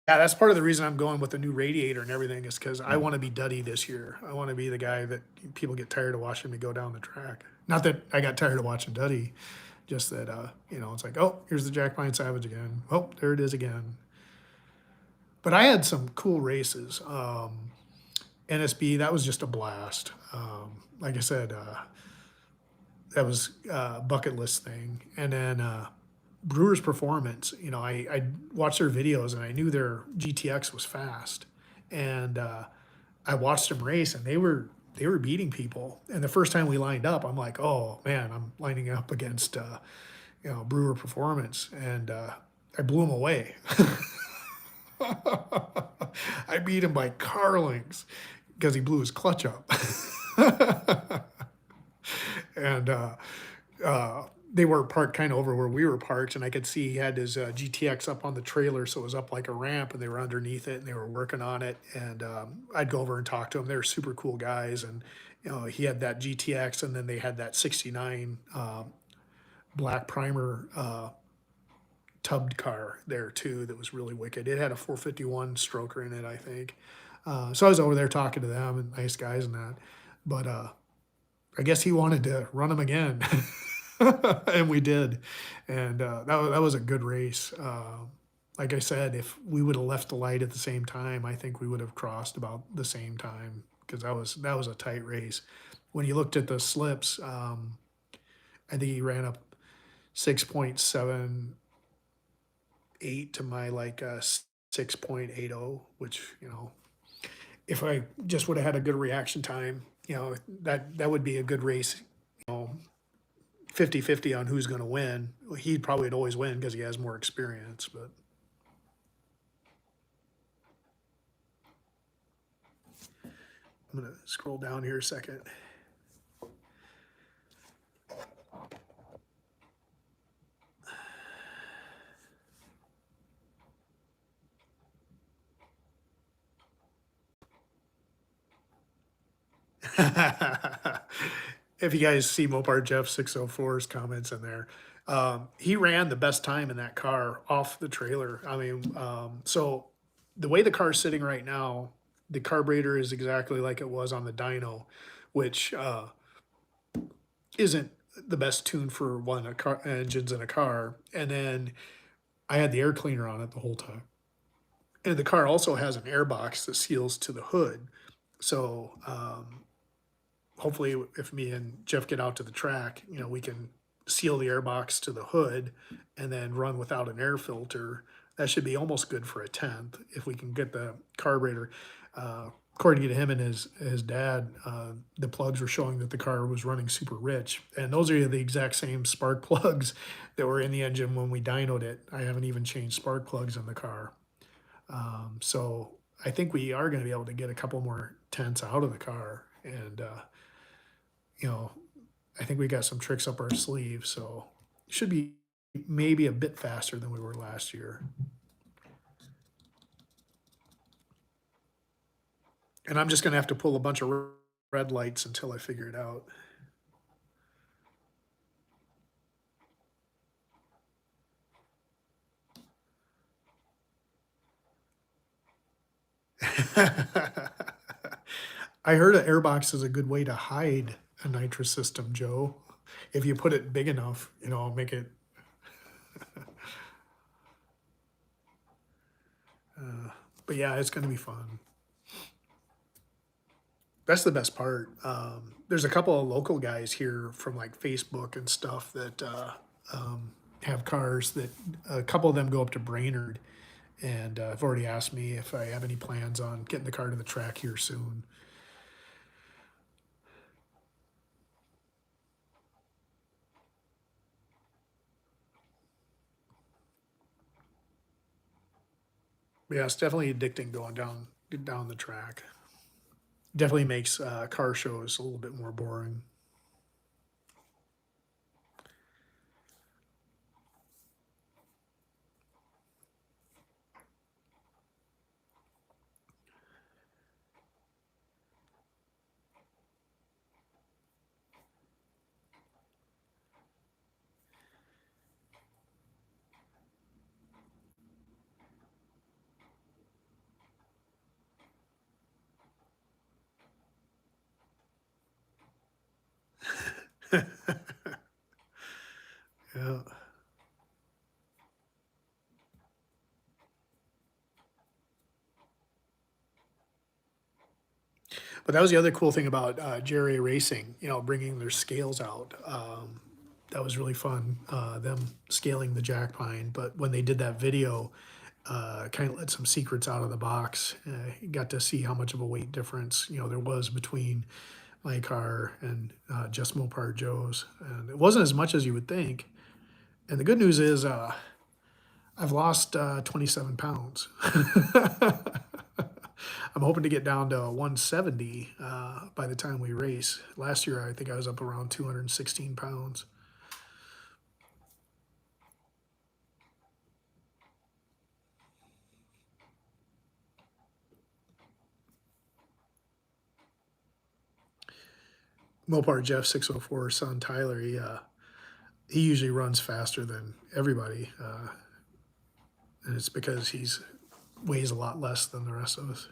Yeah, that's part of the reason I'm going with the new radiator and everything is because I want to be Duddy this year. I want to be the guy that people get tired of watching me go down the track. Not that I got tired of watching Duddy, just that it's like, oh, here's the Jack Pine Savage again. Oh, there it is again. But I had some cool races. NSB, that was just a blast. Like I said, that was a bucket list thing. And then Brewer's Performance, I watched their videos and I knew their GTX was fast. And I watched them race and they were beating people. And the first time we lined up, I'm like, oh man, I'm lining up against Brewer Performance, and I blew him away. I beat him by car lengths because he blew his clutch up. And they were parked kind of over where we were parked, and I could see he had his GTX up on the trailer, so it was up like a ramp, and they were underneath it, and they were working on it. And I'd go over and talk to them. They were super cool guys, and he had that GTX, and then they had that '69 black primer tubbed car there too that was really wicked. It had a 451 stroker in it, I think. So I was over there talking to them and nice guys and that. But I guess he wanted to run them again. And we did. And that was a good race. Like I said, if we would have left the light at the same time, I think we would have crossed about the same time because that was a tight race. When you looked at the slips, I think he ran up 6.78 to my like 6.80, which if I just would have had a good reaction time, that would be a good race. 50-50 on who's going to win. He'd probably always win because he has more experience. But I'm going to scroll down here a second. If you guys see Mopar Jeff 604's comments in there, he ran the best time in that car off the trailer. I mean, so the way the car's sitting right now, the carburetor is exactly like it was on the dyno, which isn't the best tune for one of car engines in a car. And then I had the air cleaner on it the whole time. And the car also has an air box that seals to the hood. So hopefully if me and Jeff get out to the track, we can seal the airbox to the hood and then run without an air filter. That should be almost good for a tenth if we can get the carburetor. According to him and his dad, the plugs were showing that the car was running super rich. And those are the exact same spark plugs that were in the engine when we dynoed it. I haven't even changed spark plugs in the car. So I think we are going to be able to get a couple more tents out of the car, and you know, I think we got some tricks up our sleeve, so should be maybe a bit faster than we were last year. And I'm just going to have to pull a bunch of red lights until I figure it out. I heard an airbox is a good way to hide a nitrous system, Joe. If you put it big enough, make it. Uh, but yeah, it's going to be fun. That's the best part. There's a couple of local guys here from like Facebook and stuff that have cars that a couple of them go up to Brainerd, and have already asked me if I have any plans on getting the car to the track here soon. But yeah, it's definitely addicting going down the track. Definitely makes car shows a little bit more boring. Yeah. But that was the other cool thing about Jerry Racing, bringing their scales out. That was really fun, them scaling the jack pine. But when they did that video, kind of let some secrets out of the box. You got to see how much of a weight difference, there was between my car and just Mopar Joe's. And it wasn't as much as you would think. And the good news is I've lost 27 pounds. I'm hoping to get down to 170 by the time we race. Last year, I think I was up around 216 pounds. Mopar Jeff 604 son Tyler, he usually runs faster than everybody, and it's because he's weighs a lot less than the rest of us.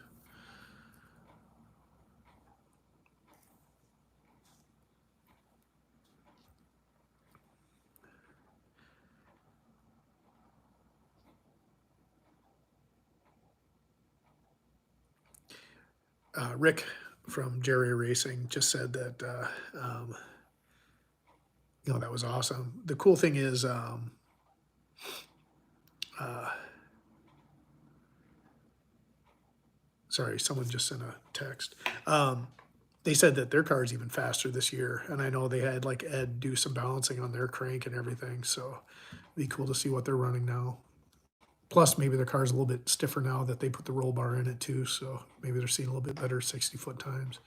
Rick from Jerry Racing just said that that was awesome. The cool thing is, uh, sorry, someone just sent a text. They said that their car is even faster this year, and I know they had like Ed do some balancing on their crank and everything. So it'd be cool to see what they're running now. Plus, maybe their car's a little bit stiffer now that they put the roll bar in it too. So maybe they're seeing a little bit better 60-foot times.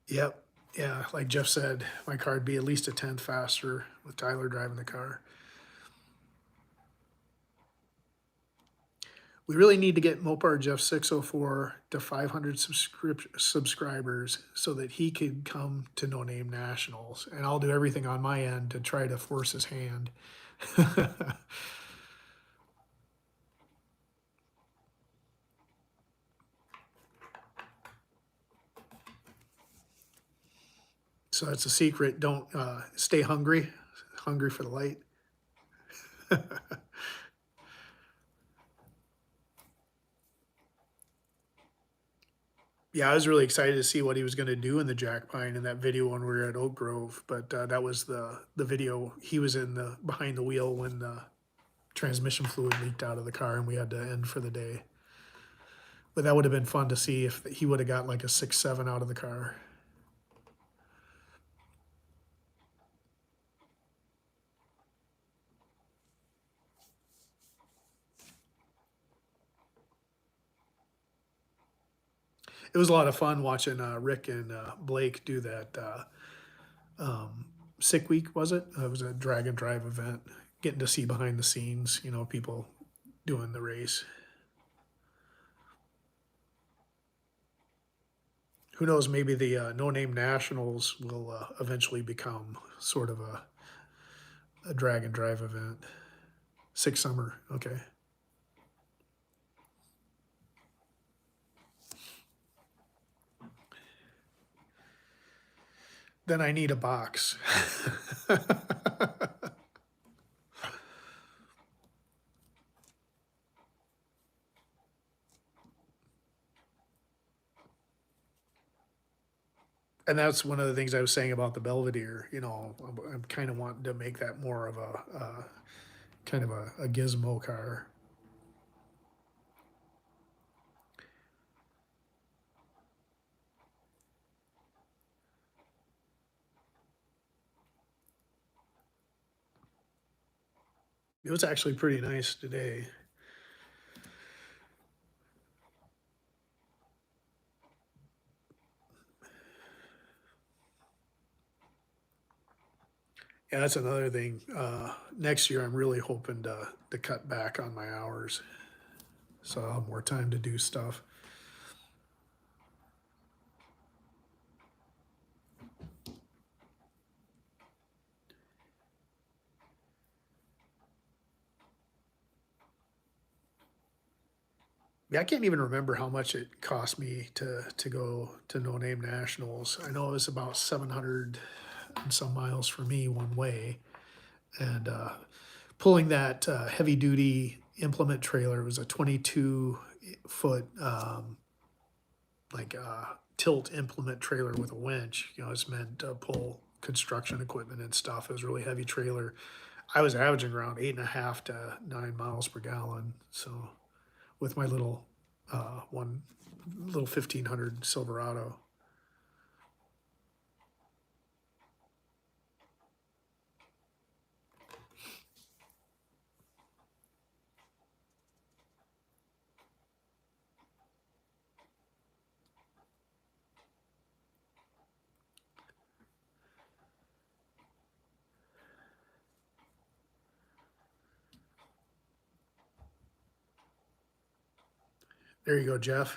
Yep. Yeah, like Jeff said, my car would be at least a tenth faster with Tyler driving the car. We really need to get Mopar Jeff 604 to 500 subscribers so that he could come to No Name Nationals. And I'll do everything on my end to try to force his hand. So that's a secret. Don't stay hungry, hungry for the light. Yeah, I was really excited to see what he was going to do in the Jack Pine in that video when we were at Oak Grove. But that was the video he was in the behind the wheel when the transmission fluid leaked out of the car and we had to end for the day. But that would have been fun to see if he would have got like a 6.7 out of the car. It was a lot of fun watching Rick and Blake do that um, sick week, was it? It was a drag and drive event. Getting to see behind the scenes, people doing the race. Who knows? Maybe the No Name Nationals will eventually become sort of a drag and drive event. Six summer, okay. Then I need a box. And that's one of the things I was saying about the Belvedere. I'm kind of wanting to make that more of a kind of a gizmo car. It was actually pretty nice today. Yeah, that's another thing. Next year, I'm really hoping to cut back on my hours, so I'll have more time to do stuff. Yeah, I can't even remember how much it cost me to go to No Name Nationals. I know it was about 700 and some miles for me one way, and pulling that heavy duty implement trailer was a 22-foot like tilt implement trailer with a winch. It's meant to pull construction equipment and stuff. It was a really heavy trailer. I was averaging around 8.5 to 9 miles per gallon. So with my little one little 1500 Silverado. There you go, Jeff.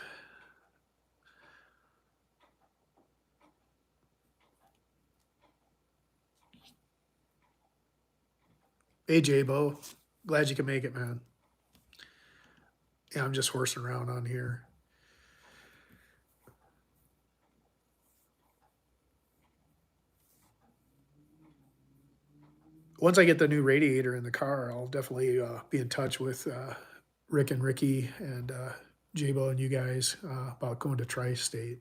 Hey, J-Bo. Glad you can make it, man. Yeah, I'm just horsing around on here. Once I get the new radiator in the car, I'll definitely be in touch with Rick and Ricky and J-Bo and you guys about going to Tri-State.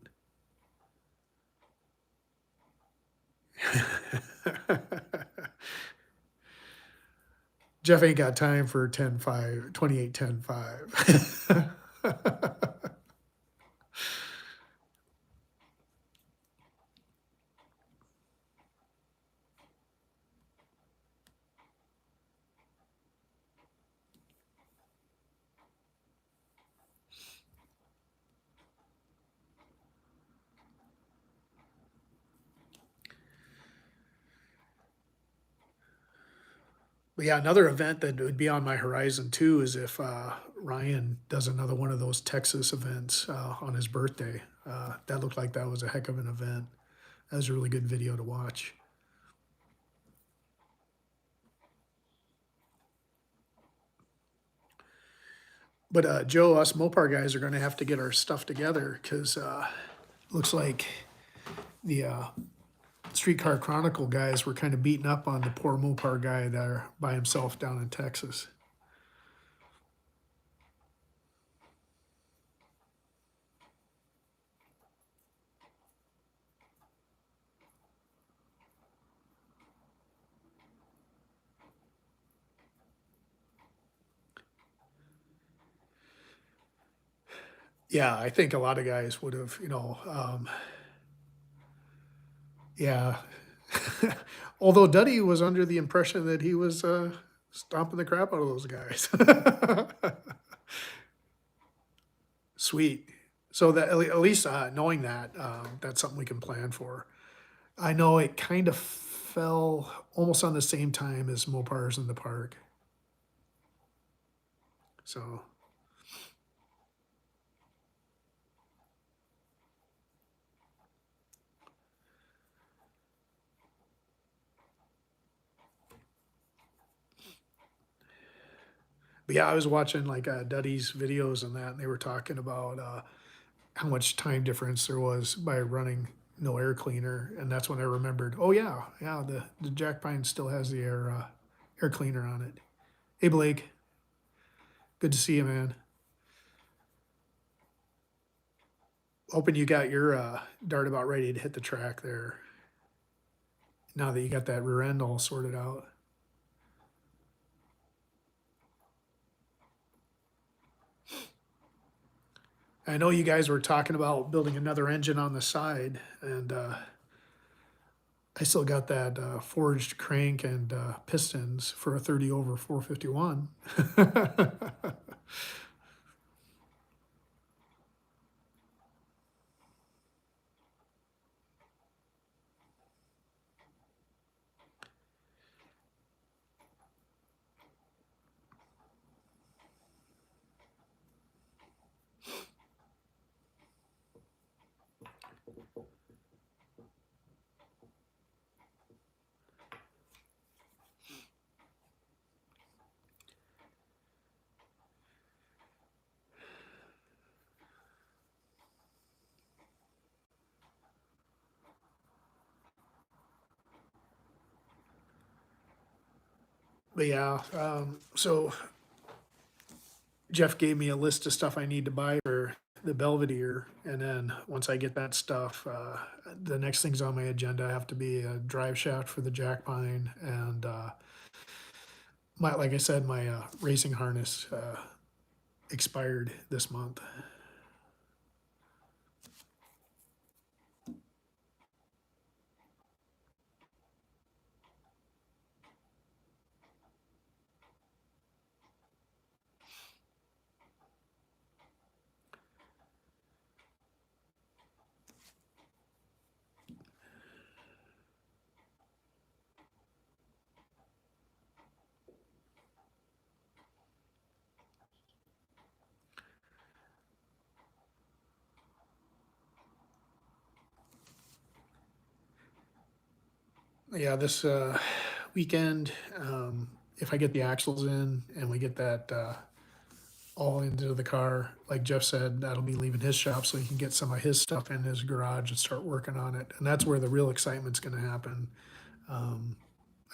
Jeff ain't got time for 10.5, 28.10.5. But yeah, another event that would be on my horizon too is if Ryan does another one of those Texas events on his birthday. That looked like that was a heck of an event. That was a really good video to watch. But Joe, us Mopar guys are going to have to get our stuff together because looks like the Streetcar Chronicle guys were kind of beating up on the poor Mopar guy there by himself down in Texas. Yeah, I think a lot of guys would have, yeah. Although Duddy was under the impression that he was, stomping the crap out of those guys. Sweet. So that at least, knowing that, that's something we can plan for. I know it kind of fell almost on the same time as Mopars in the Park. So, but yeah, I was watching like, Duddy's videos and that, and they were talking about, how much time difference there was by running no air cleaner, and that's when I remembered, oh yeah, yeah, the Jack Pine still has the air cleaner on it. Hey Blake, good to see you, man. Hoping you got your dart about ready to hit the track there. Now that you got that rear end all sorted out. I know you guys were talking about building another engine on the side, and I still got that forged crank and pistons for a 30 over 451. But yeah, so Jeff gave me a list of stuff I need to buy for the Belvedere, and then once I get that stuff, the next things on my agenda have to be a drive shaft for the Jack Pine, and my like I said, my racing harness expired this month. Yeah, this weekend, if I get the axles in and we get that all into the car, like Jeff said, that'll be leaving his shop so he can get some of his stuff in his garage and start working on it. And that's where the real excitement's going to happen. Um,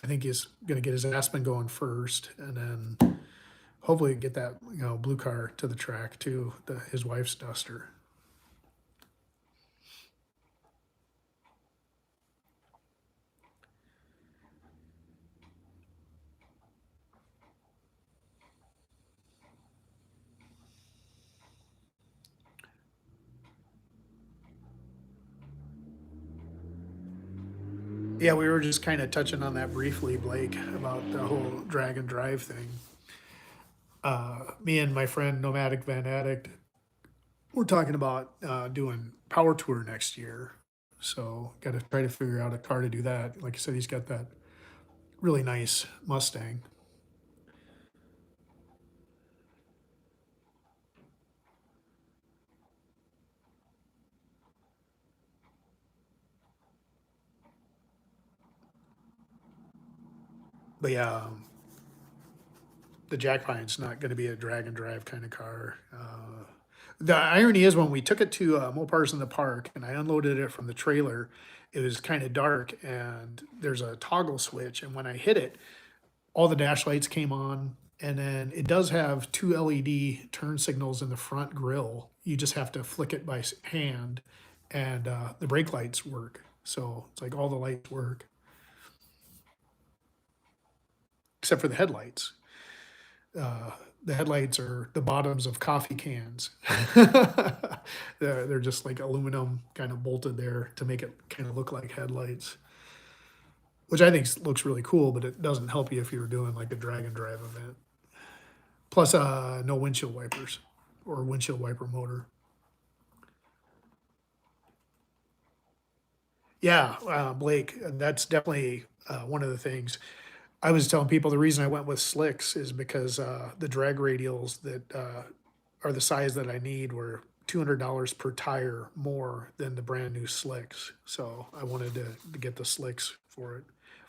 I think he's going to get his Aspen going first, and then hopefully get that blue car to the track too, his wife's Duster. Yeah, we were just kind of touching on that briefly, Blake, about the whole drag and drive thing. Me and my friend Nomadic Van Addict, we're talking about doing Power Tour next year. So got to try to figure out a car to do that. Like I said, he's got that really nice Mustang. But yeah, the Jack Pine's not going to be a drag and drive kind of car. The irony is when we took it to Mopars in the Park and I unloaded it from the trailer, it was kind of dark and there's a toggle switch. And when I hit it, all the dash lights came on. And then it does have two LED turn signals in the front grille. You just have to flick it by hand, and the brake lights work. So it's like all the lights work except for the headlights. the headlights are the bottoms of coffee cans. They're just like aluminum kind of bolted there to make it kind of look like headlights, which I think looks really cool, but it doesn't help you if you're doing like a drag and drive event. Plus, no windshield wipers or windshield wiper motor. Yeah, Blake, that's definitely one of the things. I was telling people the reason I went with slicks is because the drag radials that are the size that I need were $200 per tire more than the brand new slicks. So I wanted to get the slicks for it.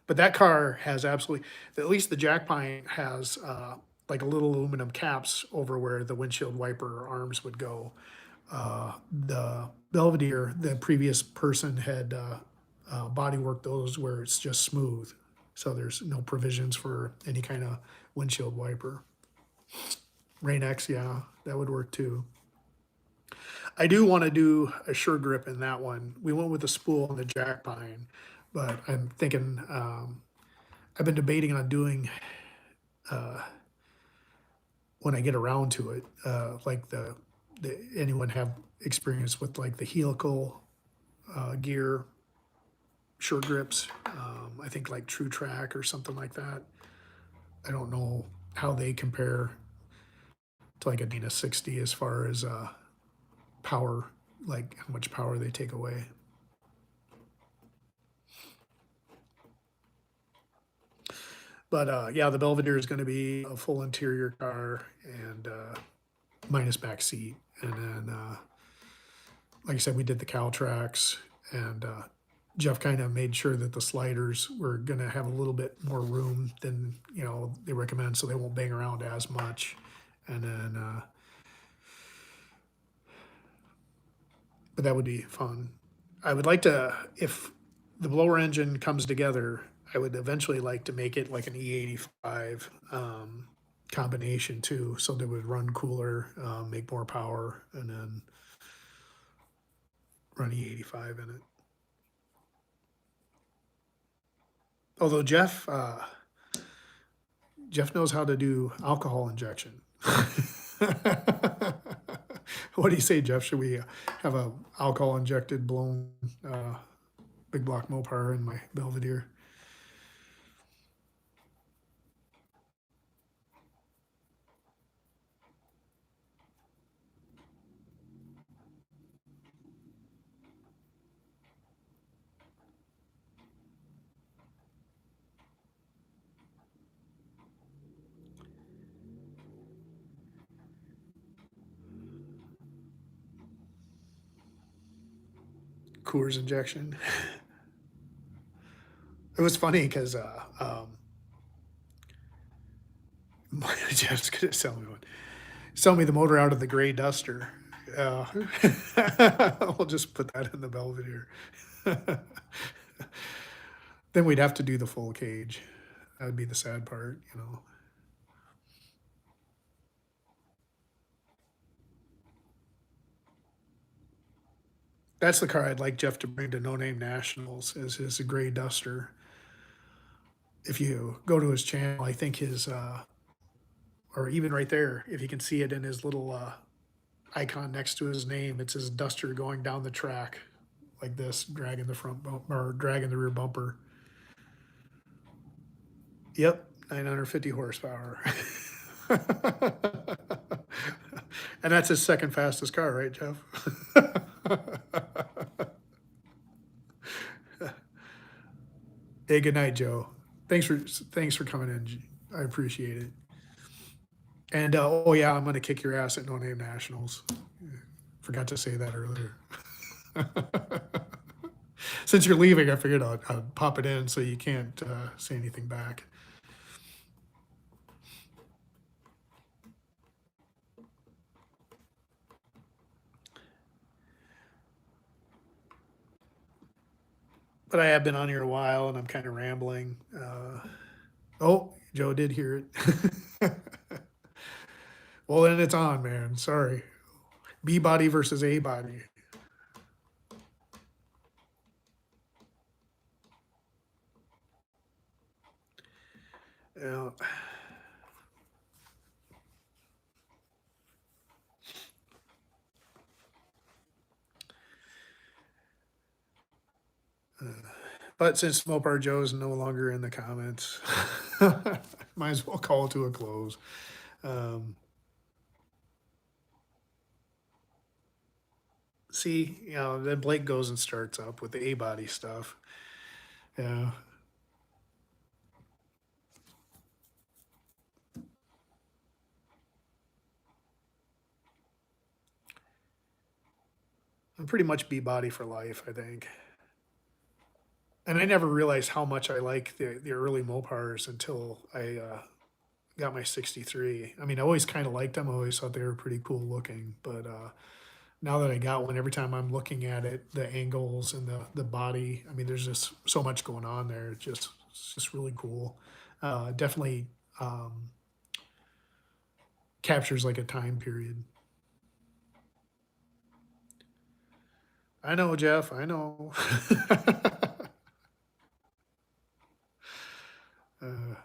But that car has absolutely, at least the Jack Pine has like a little aluminum caps over where the windshield wiper arms would go. The Belvedere, the previous person had bodyworked those where it's just smooth. So there's no provisions for any kind of windshield wiper. Rain X, yeah, that would work too. I do want to do a sure grip in that one. We went with the spool and the jack pine, but I'm thinking I've been debating on doing when I get around to it, like the anyone have experience with like the helical gear sure grips. I think like True Track or something like that. I don't know how they compare to like a Dina 60 as far as power, like how much power they take away. But yeah, the Belvedere is going to be a full interior car and minus back seat. And then, like I said, we did the cow tracks, and Jeff kind of made sure that the sliders were going to have a little bit more room than they recommend, so they won't bang around as much. And then, but that would be fun. I would like to, if the blower engine comes together, I would eventually like to make it like an E85 combination too, so that it would run cooler, make more power, and then run E85 in it. Although Jeff knows how to do alcohol injection. What do you say, Jeff? Should we have a alcohol injected blown big block Mopar in my Belvedere? Coors injection. It was funny because Jeff's gonna sell me one. Sell me the motor out of the gray Duster. Uh, we'll just put that in the Belvedere. Then we'd have to do the full cage. That would be the sad part. That's the car I'd like Jeff to bring to No Name Nationals is a gray Duster. If you go to his channel, I think his or even right there, if you can see it in his little icon next to his name, it's his Duster going down the track like this, dragging the front bumper or dragging the rear bumper. Yep, 950 horsepower. And that's his second fastest car, right, Jeff? Hey, good night, Joe. Thanks for coming in. I appreciate it. And oh yeah, I'm gonna kick your ass at No Name Nationals. Forgot to say that earlier. Since you're leaving, I figured I'd pop it in so you can't say anything back. But I have been on here a while, and I'm kind of rambling. Oh, Joe did hear it. Well, then it's on, man. Sorry. B body versus A body. Yeah. But since Mopar Joe's no longer in the comments, might as well call it to a close. Um, See, then Blake goes and starts up with the A body stuff. Yeah, I'm pretty much B body for life, I think. And I never realized how much I like the early Mopars until I got my 63. I mean, I always kind of liked them. I always thought they were pretty cool looking. But now that I got one, every time I'm looking at it, the angles and the body, I mean, there's just so much going on there. It's just really cool. Definitely captures like a time period. I know, Jeff. I know. uh,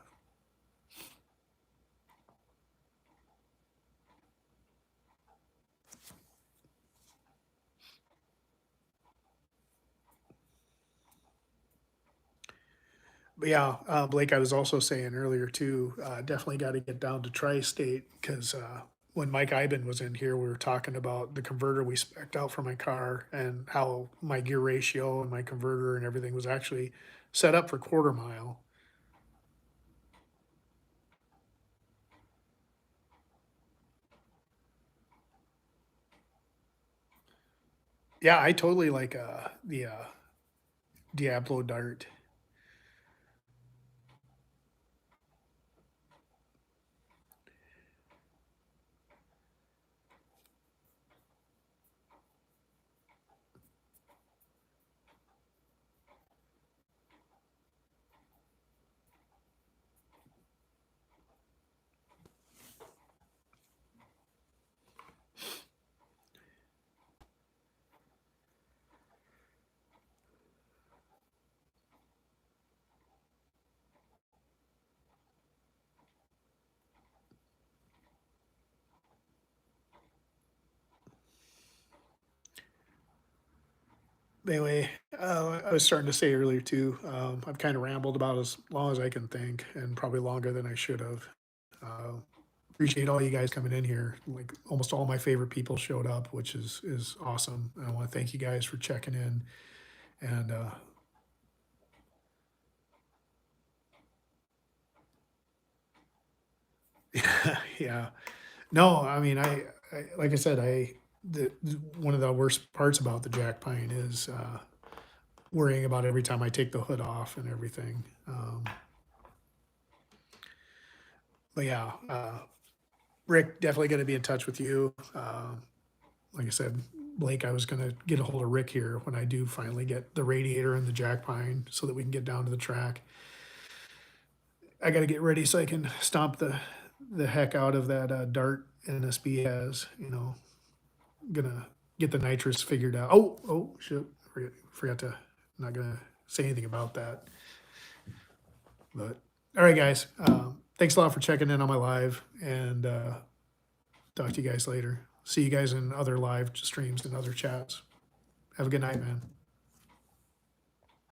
But yeah, Blake, I was also saying earlier too, definitely got to get down to Tri-State because when Mike Iben was in here, we were talking about the converter we spec'd out for my car and how my gear ratio and my converter and everything was actually set up for quarter mile. Yeah, I totally like the Diablo Dart. Anyway, I was starting to say earlier too, I've kind of rambled about as long as I can think and probably longer than I should have. Uh, Appreciate all you guys coming in here. Like almost all my favorite people showed up, which is awesome. I want to thank you guys for checking in. And yeah, no, I mean, I like I said, one of the worst parts about the Jack Pine is worrying about every time I take the hood off and everything. But yeah, Rick, definitely going to be in touch with you. Like I said, Blake, I was going to get a hold of Rick here when I do finally get the radiator and the Jack Pine so that we can get down to the track. I got to get ready so I can stomp the heck out of that dart NSB has. Gonna get the nitrous figured out. Oh, shit! Forgot to. Not gonna say anything about that. But all right, guys. Thanks a lot for checking in on my live, and talk to you guys later. See you guys in other live streams and other chats. Have a good night, man.